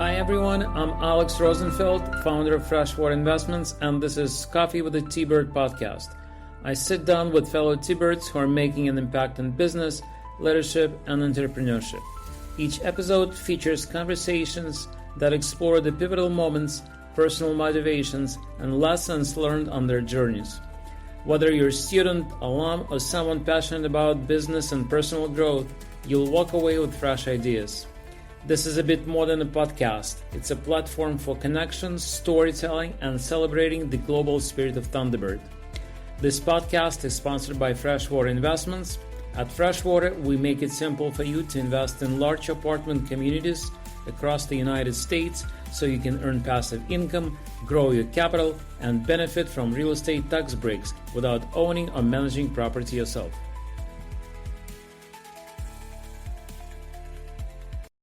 Hi everyone, I'm Alex Rosenfeld, founder of Freshwater Investments, and this is Coffee with the T-Bird podcast. I sit down with fellow T-Birds who are making an impact in business, leadership, and entrepreneurship. Each episode features conversations that explore the pivotal moments, personal motivations, and lessons learned on their journeys. Whether you're a student, alum, or someone passionate about business and personal growth, you'll walk away with fresh ideas. This is a bit more than a podcast. It's a platform for connections, storytelling, and celebrating the global spirit of Thunderbird. This podcast is sponsored by Freshwater Investments. At Freshwater, we make it simple for you to invest in large apartment communities across the United States so you can earn passive income, grow your capital, and benefit from real estate tax breaks without owning or managing property yourself.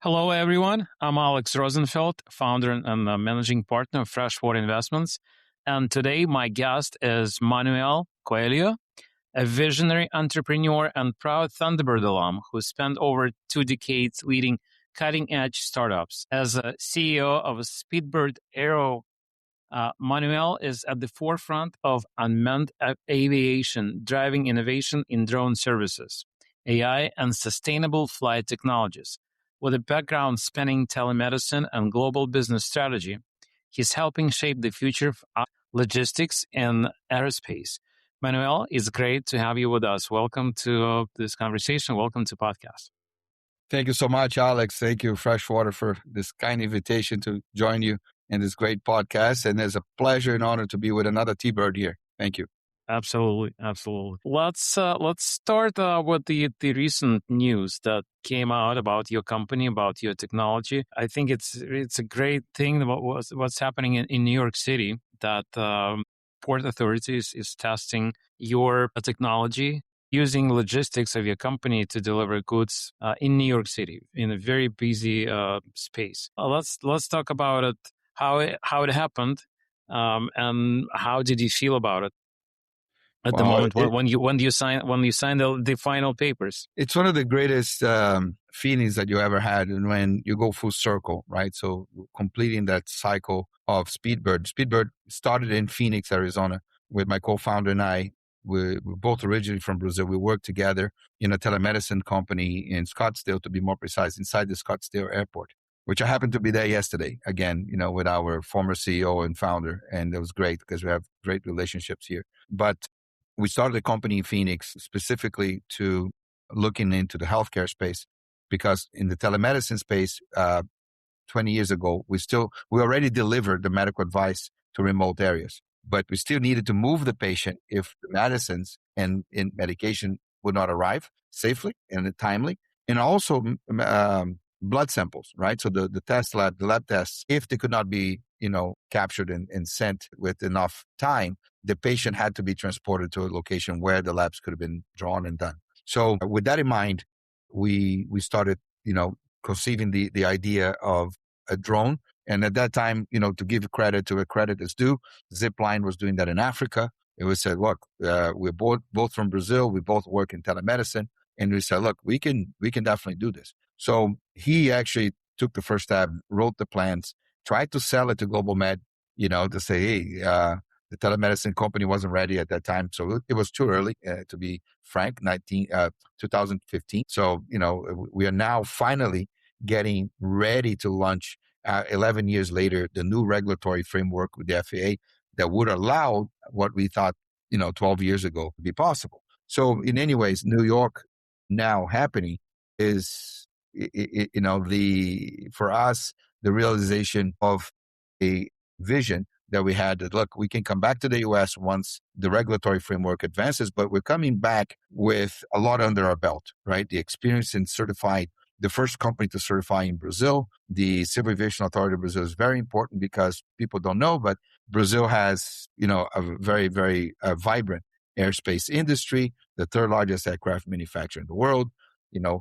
Hello, everyone. I'm Alex Rosenfeld, founder and managing partner of Freshwater Investments. And today, my guest is Manuel Coelho, a visionary entrepreneur and proud Thunderbird alum who spent over 2 decades leading cutting-edge startups. As a CEO of Speedbird Aero, Manuel is at the forefront of unmanned aviation, driving innovation in drone services, AI, and sustainable flight technologies. With a background spanning telemedicine and global business strategy, he's helping shape the future of logistics and aerospace. Manuel, it's great to have you with us. Welcome to this conversation. Welcome to podcast. Thank you so much, Alex. Thank you, Freshwater, for this kind invitation to join you in this great podcast. And it's a pleasure and honor to be with another T-Bird here. Thank you. Absolutely. Let's start with the recent news that came out about your company, about your technology. I think it's a great thing about what's happening in New York City, that Port Authorities is testing your technology using logistics of your company to deliver goods in New York City in a very busy space. Let's talk about it, how it happened, and how did you feel about it at the moment when you sign the final papers? It's one of the greatest feelings that you ever had, and when you go full circle, right? So completing that cycle of Speedbird. Speedbird started in Phoenix, Arizona, with my co-founder and I. We're both originally from Brazil. We worked together in a telemedicine company in Scottsdale, to be more precise, inside the Scottsdale airport, which I happened to be there yesterday, again, with our former CEO and founder. And it was great because we have great relationships here. But we started a company in Phoenix specifically to looking into the healthcare space, because in the telemedicine space, 20 years ago, we already delivered the medical advice to remote areas, but we still needed to move the patient if the medicines and medication would not arrive safely and timely. And also blood samples, right? So the lab tests, if they could not be, captured and sent with enough time, the patient had to be transported to a location where the labs could have been drawn and done. So with that in mind, we started, conceiving the idea of a drone. And at that time, to give credit to where credit is due, Zipline was doing that in Africa. It was said, look, we're both from Brazil. We both work in telemedicine. And we said, look, we can definitely do this. So he actually took the first step, wrote the plans, tried to sell it to Global Med, to say, hey, the telemedicine company wasn't ready at that time. So it was too early, to be frank, 2015. So, we are now finally getting ready to launch 11 years later, the new regulatory framework with the FAA that would allow what we thought, 12 years ago to be possible. So in any ways, New York now happening is, for us, the realization of a vision that we had that, look, we can come back to the U.S. once the regulatory framework advances, but we're coming back with a lot under our belt, right? The experience in certifying, the first company to certify in Brazil. The Civil Aviation Authority of Brazil is very important because people don't know, but Brazil has, a very, very vibrant airspace industry, the third largest aircraft manufacturer in the world.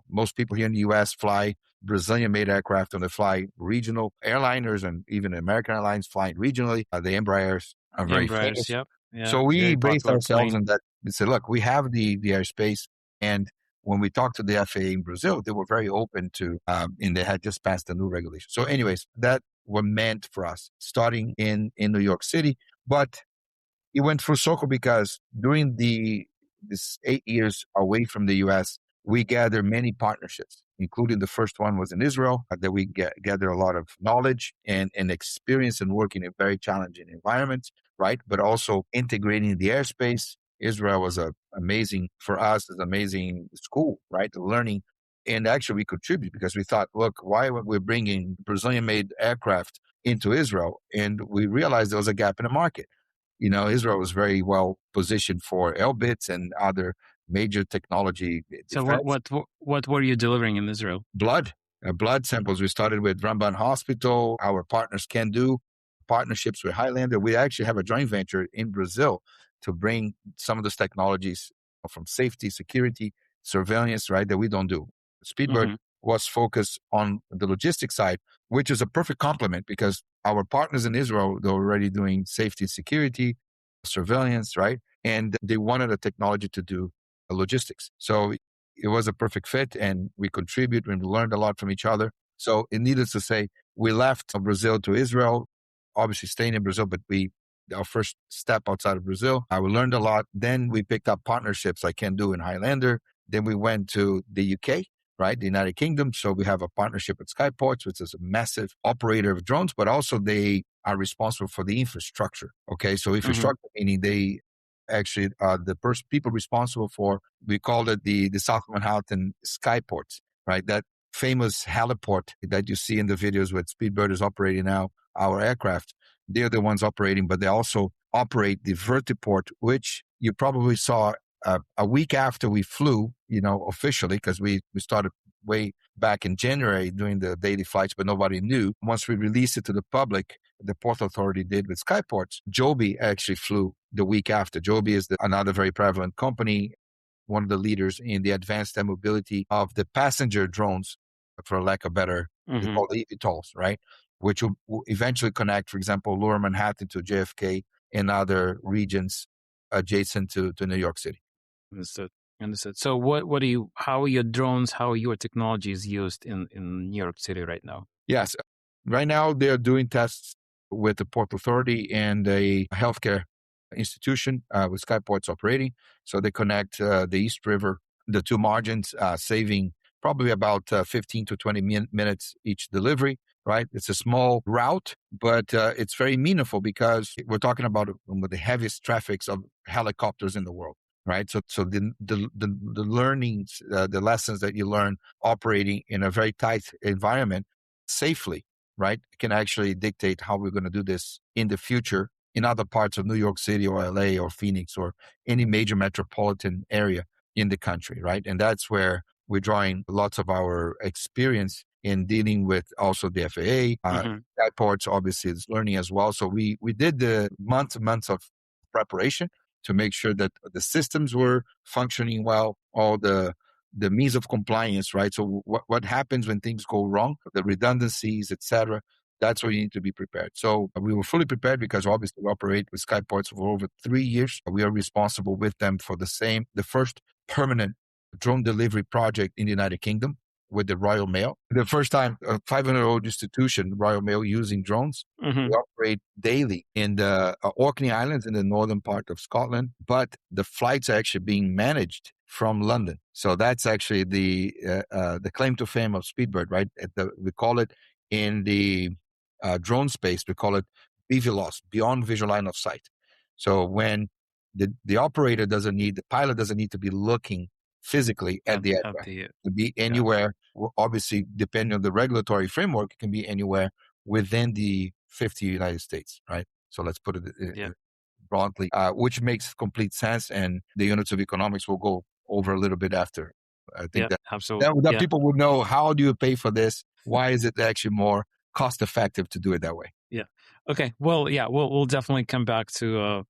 Most people here in the U.S. fly Brazilian-made aircraft, and they fly regional airliners, and even American Airlines flying regionally. The Embraers are very famous. Yep. Yeah, so we based ourselves on that. We said, look, we have the airspace, and when we talked to the FAA in Brazil, they were very open to, and they had just passed a new regulation. So anyways, that was meant for us starting in New York City, but it went full circle because during this 8 years away from the US, we gathered many partnerships, including the first one was in Israel, that we gather a lot of knowledge and experience in working in very challenging environments, right? But also integrating the airspace. Israel was amazing for us, an amazing school, right? Learning. And actually we contribute because we thought, look, why are we bringing Brazilian-made aircraft into Israel? And we realized there was a gap in the market. Israel was very well positioned for Elbits and other major technology. So what were you delivering in Israel? Blood samples. We started with Ramban Hospital. Our partners can do partnerships with Highlander. We actually have a joint venture in Brazil to bring some of those technologies from safety, security, surveillance, right, that we don't do. Speedbird was focused on the logistics side, which is a perfect complement because our partners in Israel, they're already doing safety, security, surveillance, right? And they wanted a technology to do logistics. So it was a perfect fit and we contribute and we learned a lot from each other. So needless to say, we left Brazil to Israel, obviously staying in Brazil, but our first step outside of Brazil, we learned a lot. Then we picked up partnerships like Can Do in Highlander. Then we went to the UK, right? The United Kingdom. So we have a partnership with Skyports, which is a massive operator of drones, but also they are responsible for the infrastructure. Okay. So infrastructure, meaning they actually are the people responsible for, we call it the South Manhattan Skyports, right? That famous heliport that you see in the videos where Speedbird is operating now, our aircraft, they're the ones operating, but they also operate the vertiport, which you probably saw a week after we flew, officially, because we started way back in January doing the daily flights, but nobody knew. Once we released it to the public, the Port Authority did with Skyports, Joby actually flew the week after. Joby is another very prevalent company, one of the leaders in the advanced air mobility of the passenger drones, for lack of better, they call the eVTOLs, right? Which will eventually connect, for example, Lower Manhattan to JFK and other regions adjacent to New York City. Understood. So how are your drones, how your technology is used in New York City right now? Yes. Right now, they're doing tests with the Port Authority and a healthcare institution with Skyports operating. So they connect the East River, the two margins, saving probably about 15 to 20 minutes each delivery, right? It's a small route, but it's very meaningful because we're talking about one of the heaviest traffics of helicopters in the world. Right. So the learnings, the lessons that you learn operating in a very tight environment safely, right, can actually dictate how we're going to do this in the future in other parts of New York City or LA or Phoenix or any major metropolitan area in the country. Right. And that's where we're drawing lots of our experience in dealing with also the FAA. Airports obviously is learning as well. So we did the months of preparation to make sure that the systems were functioning well, all the means of compliance, right? So what happens when things go wrong, the redundancies, etc. That's where you need to be prepared. So we were fully prepared because obviously we operate with Skyports for over 3 years. We are responsible with them for the first permanent drone delivery project in the United Kingdom with the Royal Mail. The first time a 500-year-old institution, Royal Mail, using drones. We operate daily in the Orkney Islands in the northern part of Scotland, but the flights are actually being managed from London. So that's actually the claim to fame of Speedbird, right? We call it in the drone space, we call it BVLOS, beyond visual line of sight. So when the operator the pilot doesn't need to be looking physically at the aircraft. To be anywhere, obviously, depending on the regulatory framework, it can be anywhere within the 50 United States, right? So let's put it broadly, which makes complete sense. And the units of economics will go over a little bit after. I think that people would know, how do you pay for this? Why is it actually more cost effective to do it that way? Yeah. Okay. Well, we'll definitely come back to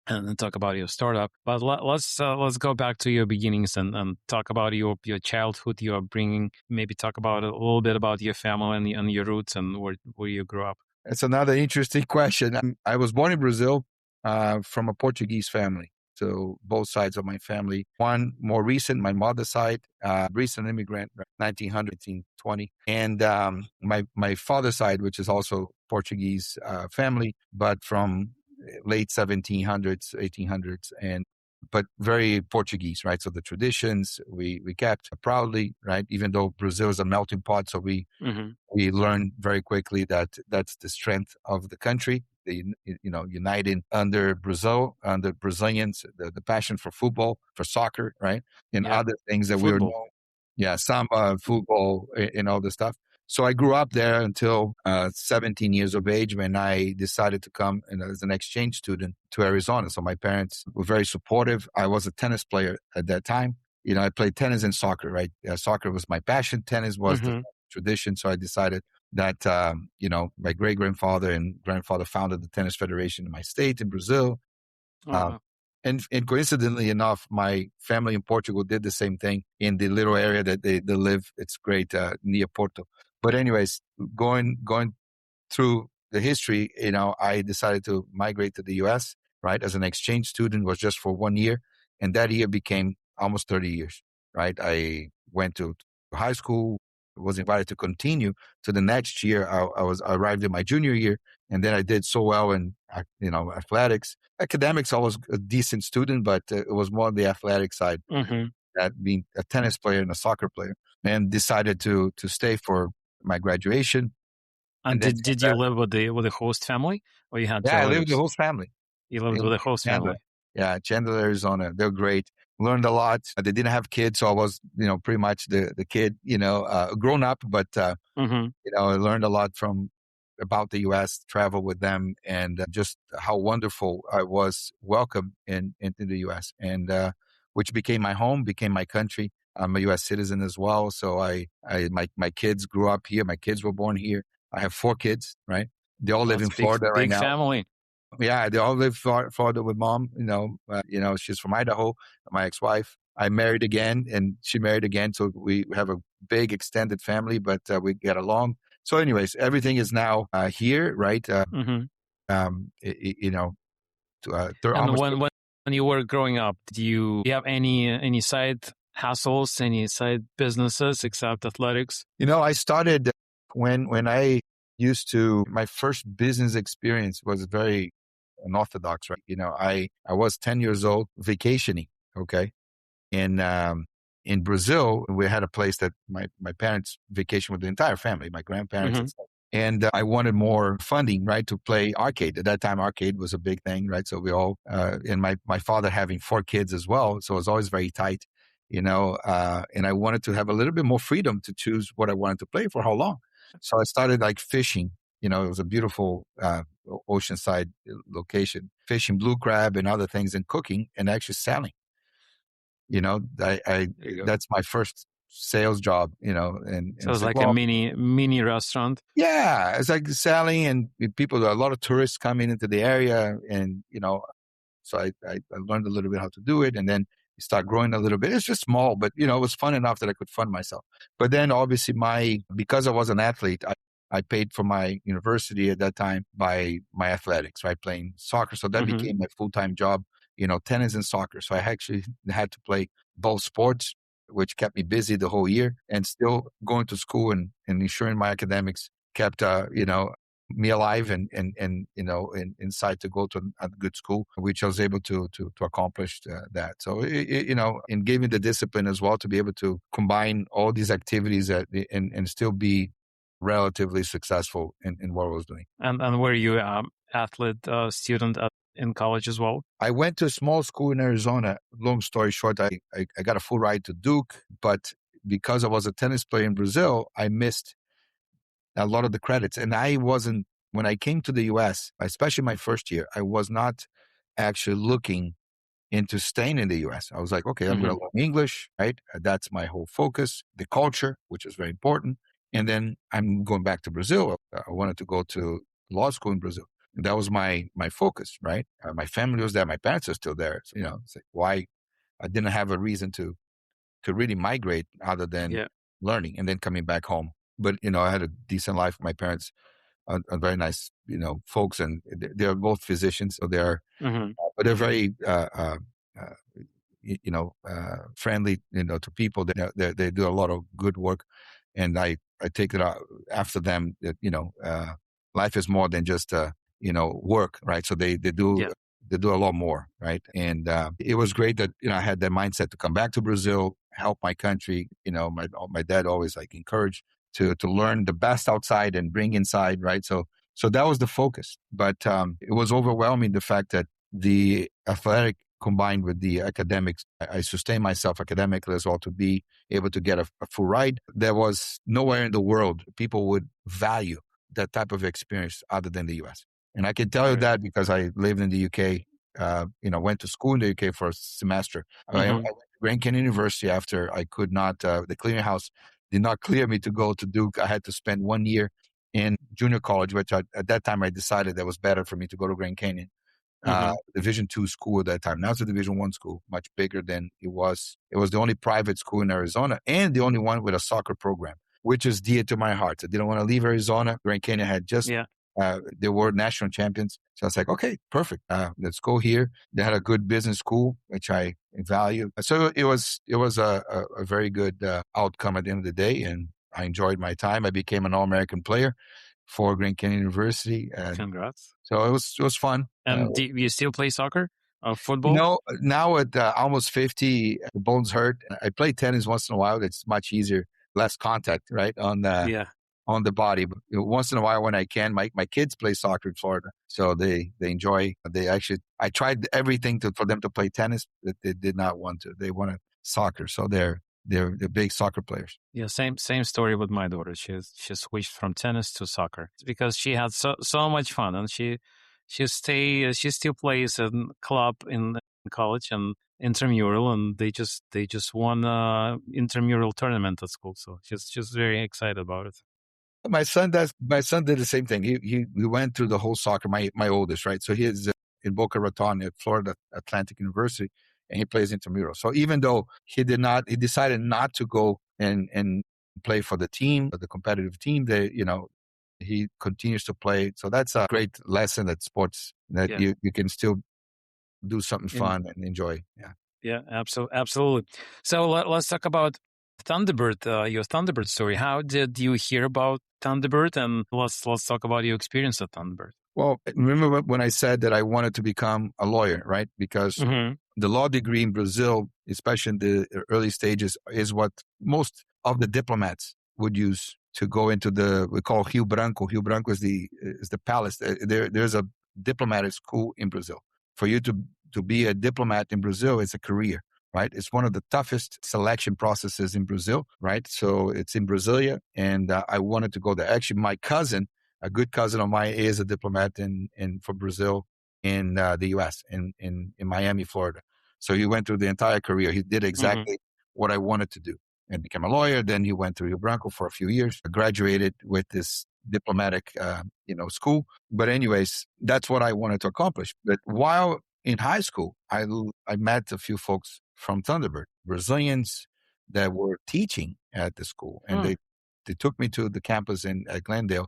and then talk about your startup. But let's go back to your beginnings and talk about your childhood, your upbringing. Maybe talk about a little bit about your family and your roots and where you grew up. It's another interesting question. I was born in Brazil from a Portuguese family. to both sides of my family. One more recent, my mother's side, recent immigrant, 1900, 1920. And my father's side, which is also Portuguese family, but from late 1700s, 1800s, but very Portuguese, right? So the traditions we kept proudly, right? Even though Brazil is a melting pot, so we learned very quickly that that's the strength of the country. United under Brazil, under Brazilians, the passion for football, for soccer, right? And other things that we were known. Yeah, samba, football, and all this stuff. So I grew up there until 17 years of age when I decided to come as an exchange student to Arizona. So my parents were very supportive. I was a tennis player at that time. I played tennis and soccer, right? Soccer was my passion. Tennis was the tradition. So I decided that, my great-grandfather and grandfather founded the Tennis Federation in my state in Brazil. And coincidentally enough, my family in Portugal did the same thing in the little area that they live. It's great near Porto. But anyways, going through the history, I decided to migrate to the U.S., right? As an exchange student, was just for 1 year. And that year became almost 30 years, right? I went to high school, was invited to continue to the next year. I arrived in my junior year, and then I did so well in, athletics. Academics, I was a decent student, but it was more on the athletic side, that being a tennis player and a soccer player, and decided to stay for my graduation. And did you live with the host family, or you had? Yeah, I lived with the host family. You lived with the host family. Yeah, Chandler, Arizona. They're great. Learned a lot. They didn't have kids, so I was, pretty much the kid, grown up, but I learned a lot about the U.S., travel with them, and just how wonderful I was welcome into the U.S., and which became my home, became my country. I'm a U.S. citizen as well, so my kids grew up here. My kids were born here. I have 4 kids, right? They all live in Florida right now. Big family. Yeah, they all live Florida with mom. She's from Idaho, my ex-wife. I married again, and she married again. So we have a big extended family, but we get along. So anyways, everything is now here, right? And when you were growing up, did you have any side hustles, any side businesses except athletics? I started when I my first business experience was very unorthodox, right? I was 10 years old vacationing, okay? In Brazil, we had a place that my parents vacationed with the entire family, my grandparents and stuff. And I wanted more funding, right, to play arcade. At that time, arcade was a big thing, right? So we all, and my father having 4 kids as well, so it was always very tight, and I wanted to have a little bit more freedom to choose what I wanted to play for how long. So I started like fishing. It was a beautiful oceanside location, fishing blue crab and other things, and cooking and actually selling. That's my first sales job, and so it's like a mini restaurant. Yeah, it's like selling, and a lot of tourists coming into the area, and so I learned a little bit how to do it, and then you start growing a little bit. It's just small, but it was fun enough that I could fund myself. But then obviously because I was an athlete, I paid for my university at that time by my athletics, right? Playing soccer. So that became my full-time job, tennis and soccer. So I actually had to play both sports, which kept me busy the whole year, and still going to school and ensuring my academics kept, me alive and inside to go to a good school, which I was able to accomplish that. So, and gave me the discipline as well to be able to combine all these activities and still be relatively successful in what I was doing. And were you athlete student in college as well? I went to a small school in Arizona. Long story short, I got a full ride to Duke, but because I was a tennis player in Brazil, I missed a lot of the credits. And when I came to the US, especially my first year, I was not actually looking into staying in the US. I was like, okay, I'm going to learn English, right? That's my whole focus, the culture, which is very important. And then I'm going back to Brazil. I wanted to go to law school in Brazil. And that was my focus, right? My family was there. My parents are still there. So, it's like, why? I didn't have a reason to really migrate other than learning and then coming back home. But, I had a decent life. My parents are very nice, folks, and they're both physicians. So they're, but they're very friendly, to people. They do a lot of good work, and I take it out after them that, life is more than just, work, right? So they do, Yeah. they do a lot more, right? And it was great that, I had that mindset to come back to Brazil, help my country. My dad always like encouraged to learn the best outside and bring inside, right? So that was the focus. But it was overwhelming, the fact that the athletic combined with the academics, I sustained myself academically as well to be able to get a full ride. There was nowhere in the world people would value that type of experience other than the US. And I can tell you that because I lived in the UK, went to school in the UK for a semester. I went to Grand Canyon University after I could not, the clearinghouse did not clear me to go to Duke. I had to spend 1 year in junior college, which at that time I decided that was better for me to go to Grand Canyon. Division II school at that time. Now it's a Division I school, much bigger than it was. It was the only private school in Arizona and the only one with a soccer program, which is dear to my heart. I didn't want to leave Arizona. Grand Canyon had just, they were national champions. So I was like, okay, perfect. Let's go here. They had a good business school, which I value. So it was a very good outcome at the end of the day. And I enjoyed my time. I became an All-American player for Grand Canyon University. Congrats. So it was fun. And do you still play soccer or football? Now at almost 50, the bones hurt. I play tennis once in a while. It's much easier, less contact, right, on the body. But once in a while when I can, my kids play soccer in Florida. So they enjoy, I tried everything for them to play tennis, but they did not want to. They wanted soccer. So they're big soccer players. Yeah, same story with my daughter. She switched from tennis to soccer because she had so much fun, and she still plays in club in college and intramural, and they just won a intramural tournament at school. So she's very excited about it. My son did the same thing. He went through the whole soccer. My oldest, right? So he is in Boca Raton at Florida Atlantic University, and he plays intramural. So even though he decided not to go and play for the team, the competitive team, he continues to play. So that's a great lesson at sports, that you can still do something fun and enjoy. Yeah, absolutely. So let's talk about Thunderbird, your Thunderbird story. How did you hear about Thunderbird? And let's talk about your experience at Thunderbird. Well, remember when I said that I wanted to become a lawyer, right? Because the law degree in Brazil, especially in the early stages, is what most of the diplomats would use to go into we call Rio Branco. Rio Branco is the palace. There's a diplomatic school in Brazil. For you to be a diplomat in Brazil, it's a career, right? It's one of the toughest selection processes in Brazil, right? So it's in Brasilia, and I wanted to go there. Actually, my cousin, a good cousin of mine, is a diplomat for Brazil in the U.S. in Miami, Florida. So he went through the entire career. He did exactly what I wanted to do, and became a lawyer. Then he went to Rio Branco for a few years, graduated with this diplomatic, school. But anyways, that's what I wanted to accomplish. But while in high school, I met a few folks from Thunderbird, Brazilians that were teaching at the school, and they took me to the campus in Glendale,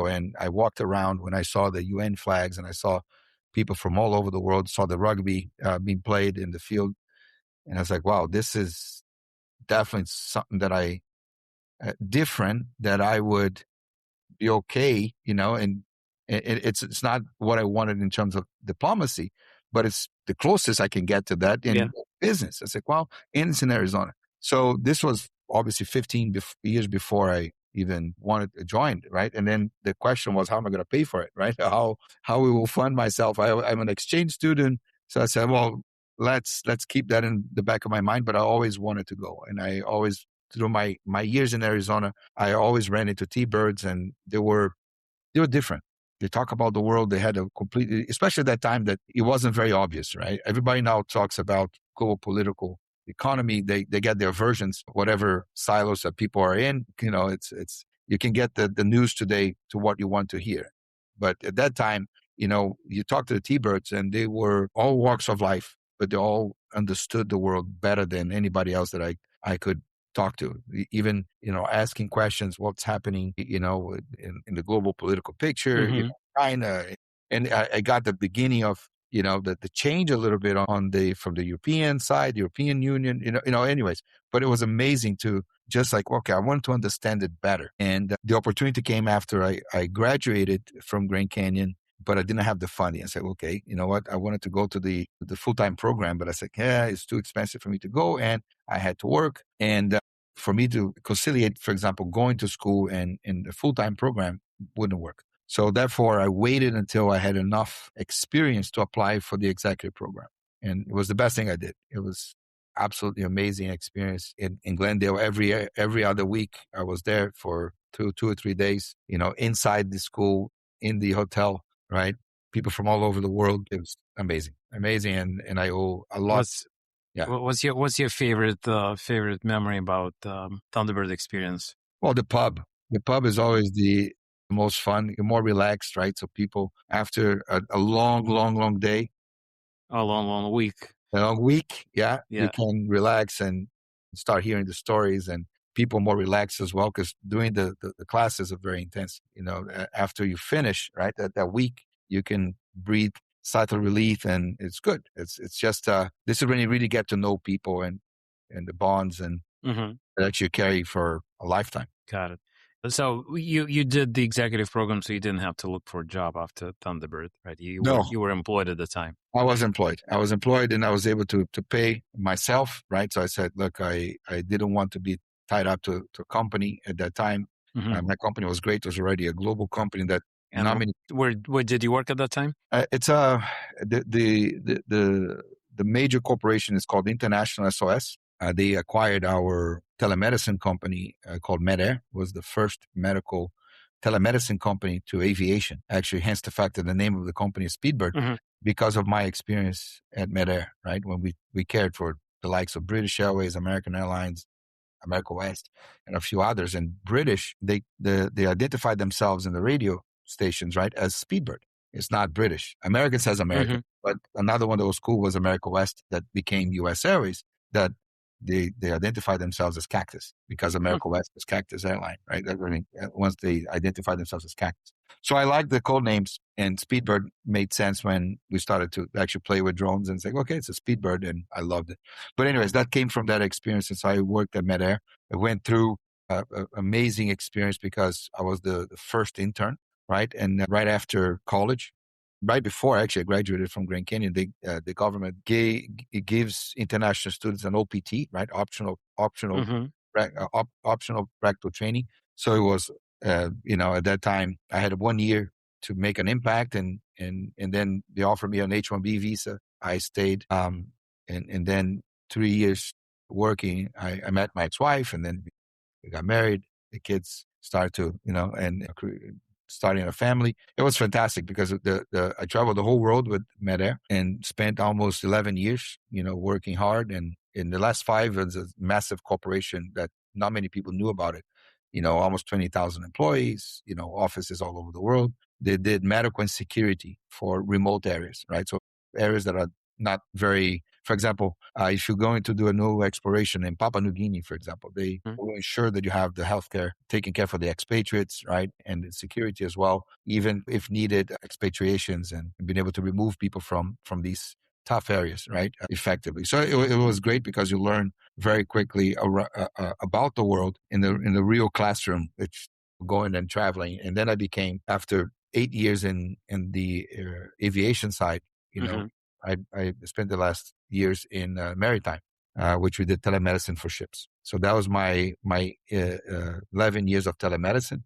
and I walked around when I saw the UN flags, and I saw people from all over the world, saw the rugby being played in the field, and I was like, wow, this is definitely something that different, that I would be okay, and it's not what I wanted in terms of diplomacy, but it's the closest I can get to that in business. I said, well, and it's in Arizona. So this was obviously 15 years before I even wanted to join, right? And then the question was, how am I going to pay for it, right? How we will fund myself. I'm an exchange student. So I said, well, let's keep that in the back of my mind, but I always wanted to go. And I always, through my years in Arizona, I always ran into T-Birds, and they were different. They talk about the world. They had a completely, especially at that time, that it wasn't very obvious, right? Everybody now talks about global political economy. They get their versions, whatever silos that people are in. It's you can get the news today to what you want to hear. But at that time, you talk to the T-Birds, and they were all walks of life, but they all understood the world better than anybody else that I could talk to. Even, asking questions, what's happening, in the global political picture, China. And I got the beginning of the change a little bit from the European side, European Union, anyways. But it was amazing to just like, okay, I wanted to understand it better. And the opportunity came after I graduated from Grand Canyon, but I didn't have the funding. I said, okay, you know what? I wanted to go to the full-time program, but I said, yeah, it's too expensive for me to go. And I had to work. And for me to conciliate, for example, going to school and in the full-time program wouldn't work. So therefore, I waited until I had enough experience to apply for the executive program. And it was the best thing I did. It was absolutely amazing experience in Glendale. Every other week, I was there for two or 3 days, inside the school, in the hotel, right? People from all over the world. It was amazing. And I owe a lot. What's your favorite memory about Thunderbird experience? Well, the pub. The pub is always the most fun. You're more relaxed, right? So people, after a long day, a long week, you can relax and start hearing the stories, and people more relaxed as well, because doing the classes are very intense. After you finish, right, that week, you can breathe sigh of relief, and it's good. It's just this is when you really get to know people and the bonds and that you carry for a lifetime. Got it. So you did the executive program, so you didn't have to look for a job after Thunderbird, right? You were employed at the time. I was employed, and I was able to pay myself, right? So I said, look, I didn't want to be tied up to a company at that time. My company was great. It was already a global company that. And where did you work at that time? It's the major corporation is called International SOS. They acquired our telemedicine company called Manoel. Was the first medical telemedicine company to aviation. Actually, hence the fact that the name of the company is Speedbird, because of my experience at Manoel, right? When we cared for the likes of British Airways, American Airlines, America West, and a few others. And British, they identified themselves in the radio stations, right, as Speedbird. It's not British. American says American, but another one that was cool was America West, that became U.S. Airways, that they identify themselves as Cactus, because America West is Cactus Airline, right? Once they identify themselves as Cactus. So I like the code names, and Speedbird made sense when we started to actually play with drones and say, okay, it's a Speedbird, and I loved it. But anyways, that came from that experience. And so I worked at Manoel. I went through an amazing experience because I was the first intern, right? And right after college, right before actually I graduated from Grand Canyon, the government gives international students an OPT, right? Optional practical training. So it was, at that time I had 1 year to make an impact, and then they offered me an H-1B visa. I stayed, and then 3 years working. I met my ex-wife, and then we got married. The kids started to, and starting a family. It was fantastic because I traveled the whole world with Manoel and spent almost 11 years, working hard. And in the last 5, it was a massive corporation that not many people knew about it. Almost 20,000 employees, offices all over the world. They did medical and security for remote areas, right? So areas that are not very, for example, if you're going to do a new exploration in Papua New Guinea, for example, they will ensure that you have the healthcare taken care for the expatriates, right? And the security as well, even if needed, expatriations, and being able to remove people from these tough areas, right? Effectively. So it was great because you learn very quickly about the world in the real classroom, which going and traveling. And then I became, after 8 years in the aviation side, I spent the last years in maritime, which we did telemedicine for ships. So that was my 11 years of telemedicine.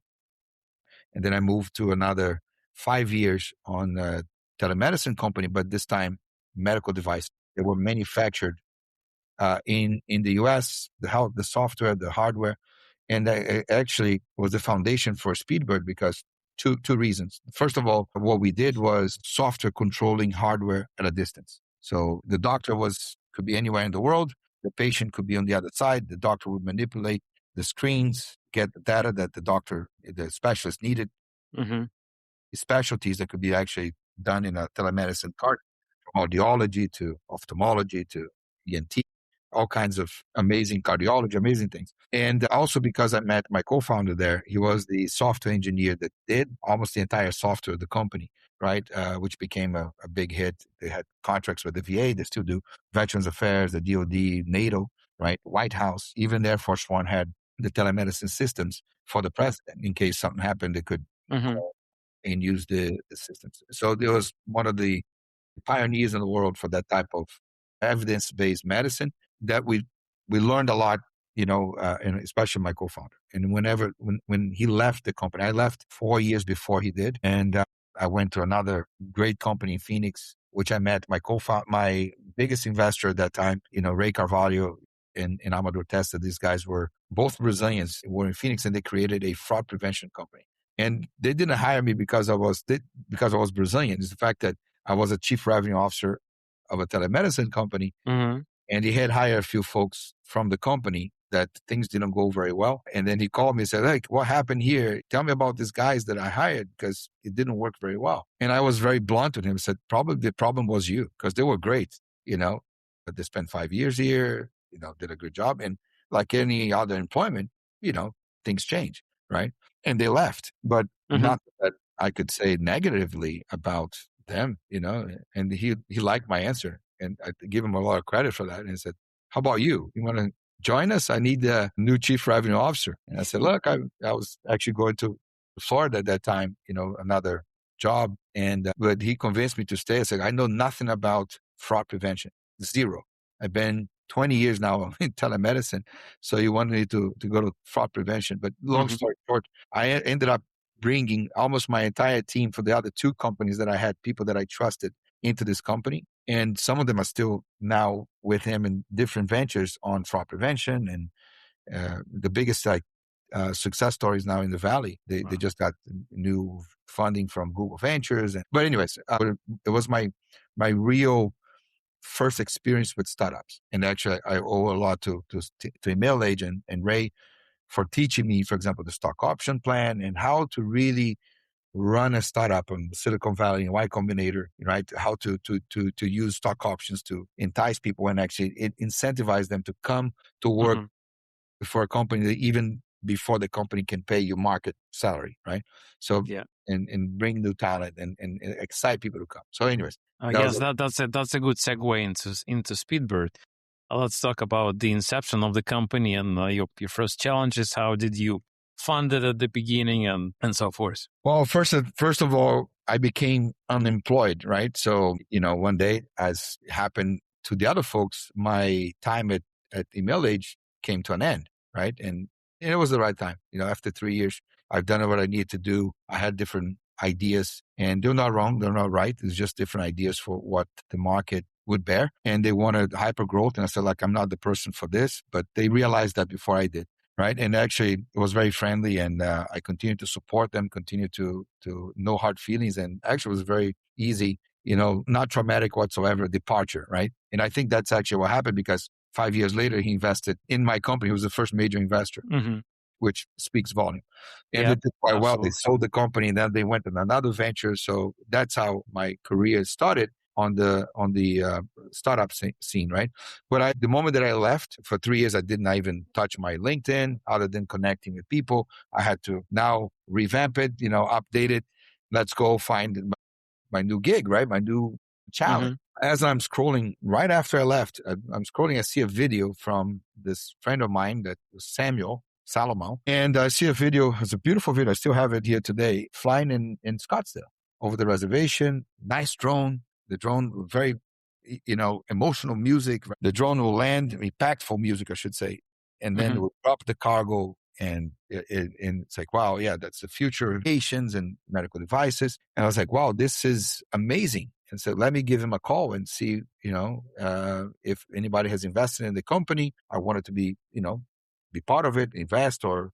And then I moved to another 5 years on a telemedicine company, but this time medical device. They were manufactured in the US, the software, the hardware. And that actually was the foundation for Speedbird because two reasons. First of all, what we did was software controlling hardware at a distance. So the doctor could be anywhere in the world. The patient could be on the other side. The doctor would manipulate the screens, get the data that the specialist needed. Specialties that could be actually done in a telemedicine cart, from audiology to ophthalmology to ENT, all kinds of amazing cardiology, amazing things. And also because I met my co-founder there, he was the software engineer that did almost the entire software of the company. right? Which became a big hit. They had contracts with the VA. They still do. Veterans Affairs, the DoD, NATO, right? White House, even the Air Force One had the telemedicine systems for the president. In case something happened, they could call and use the systems. So there was one of the pioneers in the world for that type of evidence-based medicine that we learned a lot, and especially my co-founder. And when he left the company, I left 4 years before he did, and I went to another great company in Phoenix, which I met my biggest investor at that time, Ray Carvalho and Amador Testa. These guys were both Brazilians, were in Phoenix, and they created a fraud prevention company. And they didn't hire me because I was Brazilian. It's the fact that I was a chief revenue officer of a telemedicine company, and he had hired a few folks from the company that things didn't go very well. And then he called me and said, "Hey, what happened here? Tell me about these guys that I hired because it didn't work very well." And I was very blunt with him. I said, "Probably the problem was you because they were great, but they spent 5 years here, did a good job. And like any other employment, things change, right?" And they left, but not that I could say negatively about them, and he liked my answer, and I give him a lot of credit for that. And he said, "How about you? You want to join us? I need a new chief revenue officer." And I said, "Look, I was actually going to Florida at that time, another job. But he convinced me to stay." I said, "I know nothing about fraud prevention. Zero. I've been 20 years now in telemedicine. So you wanted me to go to fraud prevention." But long story short, I ended up bringing almost my entire team for the other two companies that I had, people that I trusted, into this company. And some of them are still now with him in different ventures on fraud prevention. And the biggest success stories now in the Valley. They just got new funding from Google Ventures. But anyways, it was my real first experience with startups. And actually, I owe a lot to Email Agent and Ray for teaching me, for example, the stock option plan and how to really run a startup on Silicon Valley and Y Combinator, right? How to use stock options to entice people and actually incentivize them to come to work for a company that even before the company can pay you market salary, right? So, and bring new talent and excite people to come. So anyways. That's a good segue into Speedbird. Let's talk about the inception of the company and your first challenges. How did you fund it at the beginning and so forth? Well, first of all, I became unemployed, right? So, one day, as happened to the other folks, my time at Email Age came to an end, right? And it was the right time. After 3 years, I've done what I needed to do. I had different ideas, and they're not wrong, they're not right. It's just different ideas for what the market would bear. And they wanted hyper growth. And I said, I'm not the person for this, but they realized that before I did. Right. And actually it was very friendly, and I continued to support them, continued to no hard feelings. And actually it was very easy, not traumatic whatsoever departure. Right. And I think that's actually what happened, because 5 years later, he invested in my company. He was the first major investor, which speaks volume. And they did quite well. They sold the company, and then they went in another venture. So that's how my career started on the startup scene, right? But the moment that I left for 3 years, I didn't even touch my LinkedIn other than connecting with people. I had to now revamp it, update it. Let's go find my new gig, right? My new challenge. As I'm scrolling, right after I left, I'm scrolling, I see a video from this friend of mine that was Samuel Salomon. And I see a video, it's a beautiful video. I still have it here today, flying in Scottsdale over the reservation. Nice drone. The drone, very, emotional music. The drone will land, impactful music, I should say. And then it will drop the cargo. And it's like, wow, yeah, that's the future of patients and medical devices. And I was like, wow, this is amazing. And so let me give him a call and see, if anybody has invested in the company. I wanted to be part of it, invest, or,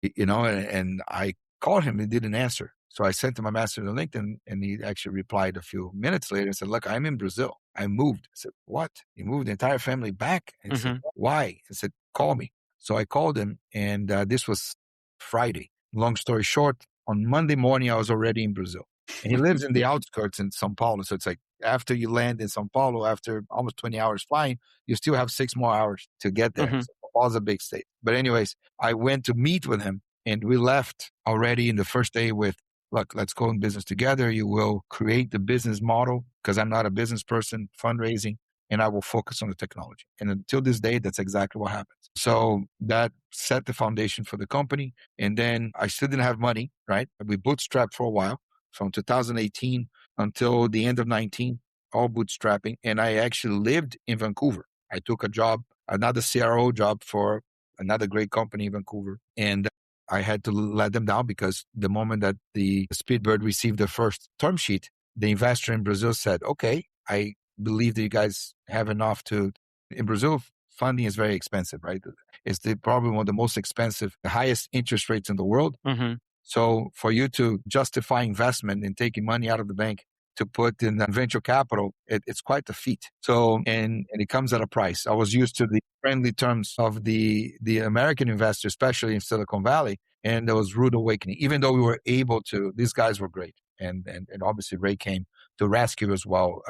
and I called him. He didn't answer. So I sent him a message on LinkedIn, and he actually replied a few minutes later and said, look, I'm in Brazil. I moved. I said, what? You moved the entire family back? And he said, why? I said, call me. So I called him, and this was Friday. Long story short, on Monday morning, I was already in Brazil. And he lives in the outskirts in São Paulo. So it's like after you land in São Paulo, after almost 20 hours flying, you still have 6 more hours to get there. So São Paulo's a big state. But anyways, I went to meet with him, and we left already in the first day with look, let's go in business together. You will create the business model because I'm not a business person, fundraising, and I will focus on the technology. And until this day, that's exactly what happens. So that set the foundation for the company. And then I still didn't have money, right? We bootstrapped for a while from 2018 until the end of 19, all bootstrapping. And I actually lived in Vancouver. I took a job, another CRO job for another great company in Vancouver. And I had to let them down because the moment that the Speedbird received the first term sheet, the investor in Brazil said, okay, I believe that you guys have enough to, in Brazil, funding is very expensive, right? It's probably one of the most expensive, the highest interest rates in the world. Mm-hmm. So for you to justify investment and taking money out of the bank to put in venture capital, it's quite a feat. So, and it comes at a price. I was used to the friendly terms of the American investor, especially in Silicon Valley, and there was rude awakening. Even though we were able to, these guys were great. And obviously Ray came to rescue as well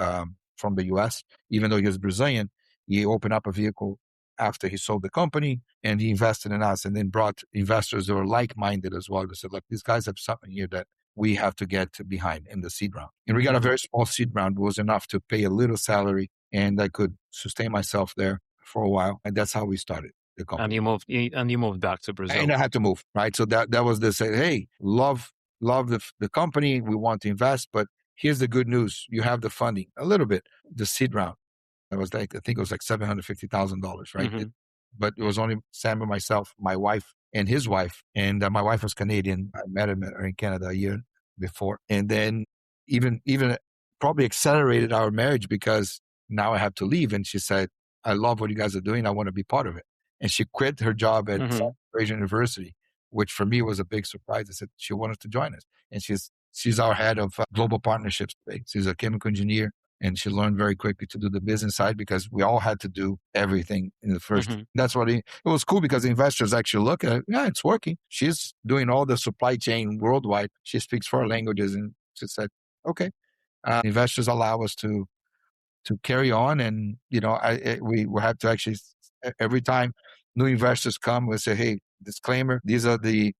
from the US, even though he was Brazilian. He opened up a vehicle after he sold the company and he invested in us and then brought investors who were like-minded as well. They said, look, these guys have something here that we have to get behind in the seed round. And we got a very small seed round. It was enough to pay a little salary and I could sustain myself there for a while. And that's how we started the company. And you moved back to Brazil. And I had to move, right? So that was the say, hey, love the company. We want to invest, but here's the good news. You have the funding, a little bit, the seed round. It was like, I think it was like $750,000, right? Mm-hmm. But it was only Sam and myself, my wife and his wife. And my wife was Canadian. I met her in Canada a year before. And then even probably accelerated our marriage because now I have to leave. And she said, I love what you guys are doing. I want to be part of it. And she quit her job at South Asia University, which for me was a big surprise. I said, she wanted to join us. And she's our head of global partnerships today. She's a chemical engineer. And she learned very quickly to do the business side because we all had to do everything in the first. That's what it was cool because the investors actually look at it. Yeah, it's working. She's doing all the supply chain worldwide. She speaks 4 languages. And she said, okay, investors allow us to carry on. And, we have to actually, every time new investors come, we say, hey, disclaimer, these are the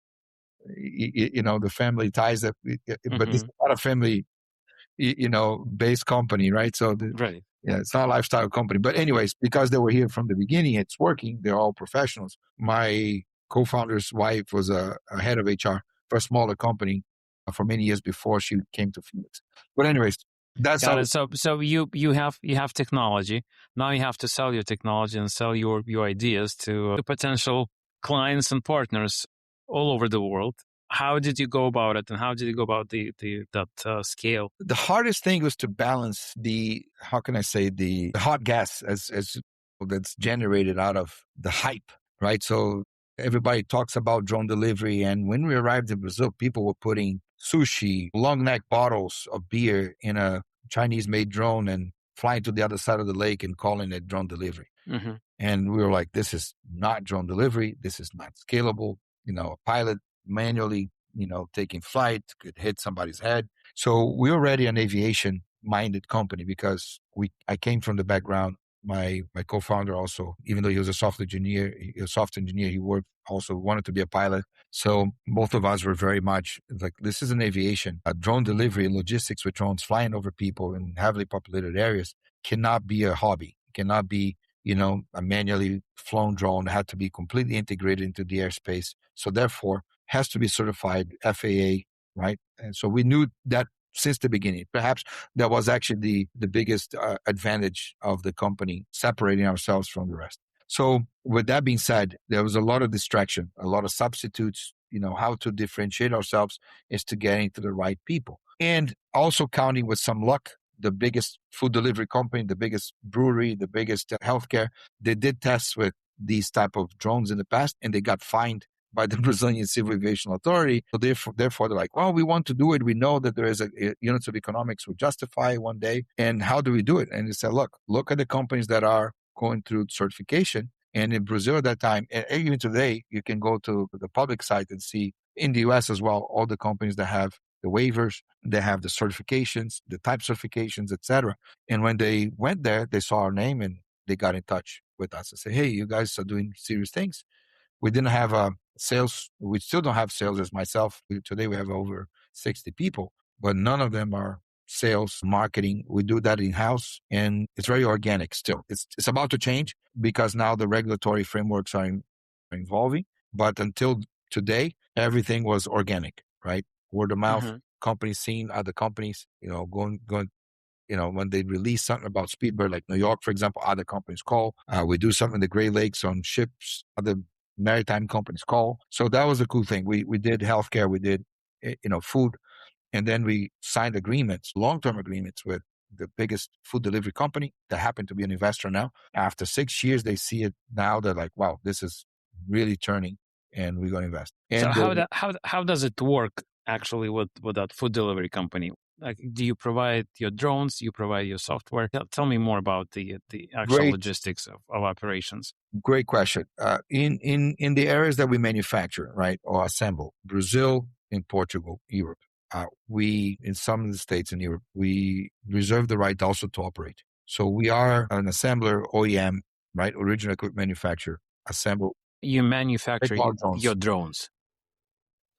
family ties that, but this is not a family based company, right? So right. Yeah, it's not a lifestyle company. But anyways, because they were here from the beginning, it's working. They're all professionals. My co-founder's wife was a head of HR for a smaller company for many years before she came to Phoenix. But anyways, that's Got how. it. So you have technology. Now you have to sell your technology and sell your ideas to potential clients and partners all over the world. How did you go about it, and how did you go about that scale? The hardest thing was to balance the hot gas as that's generated out of the hype, right? So everybody talks about drone delivery, and when we arrived in Brazil, people were putting sushi, long neck bottles of beer in a Chinese-made drone and flying to the other side of the lake and calling it drone delivery. And we were like, this is not drone delivery. This is not scalable. A pilot manually, taking flight could hit somebody's head. So we're already an aviation minded company because I came from the background. My co-founder also, even though he was a software engineer, he wanted to be a pilot. So both of us were very much like, this is an aviation. A drone delivery, logistics with drones flying over people in heavily populated areas cannot be a hobby. It cannot be, a manually flown drone. It had to be completely integrated into the airspace. So therefore, has to be certified FAA, right? And so we knew that since the beginning. Perhaps that was actually the biggest advantage of the company, separating ourselves from the rest. So with that being said, there was a lot of distraction, a lot of substitutes. How to differentiate ourselves is to get into the right people. And also counting with some luck, the biggest food delivery company, the biggest brewery, the biggest healthcare, they did tests with these type of drones in the past and they got fined by the Brazilian Civil Aviation Authority. So therefore, they're like, well, we want to do it. We know that there is a units of economics will justify one day. And how do we do it? And they said, look at the companies that are going through certification. And in Brazil at that time, and even today, you can go to the public site and see in the US as well, all the companies that have the waivers, they have the certifications, the type certifications, etc. And when they went there, they saw our name and they got in touch with us and said, hey, you guys are doing serious things. We didn't have Sales, we still don't have sales as myself. Today we have over 60 people, but none of them are sales, marketing. We do that in-house, and it's very organic still. It's about to change because now the regulatory frameworks are evolving, but until today, everything was organic, right? Word of mouth, companies seeing other companies, going, when they release something about Speedbird, like New York, for example, other companies call. We do something in the Great Lakes on ships, other maritime companies call. So that was a cool thing. We did healthcare, we did, food, and then we signed agreements, long-term agreements with the biggest food delivery company that happened to be an investor now. After 6 years, they see it now. They're like, wow, this is really turning, and we're going to invest. And so how does it work actually with that food delivery company? Like, do you provide your drones? Do you provide your software? Tell me more about the actual logistics of operations. Great question. In the areas that we manufacture, right, or assemble, Brazil, in Portugal, Europe, we, in some of the states in Europe, we reserve the right also to operate. So we are an assembler, OEM, right, original equipment manufacturer, assemble. You manufacture your drones.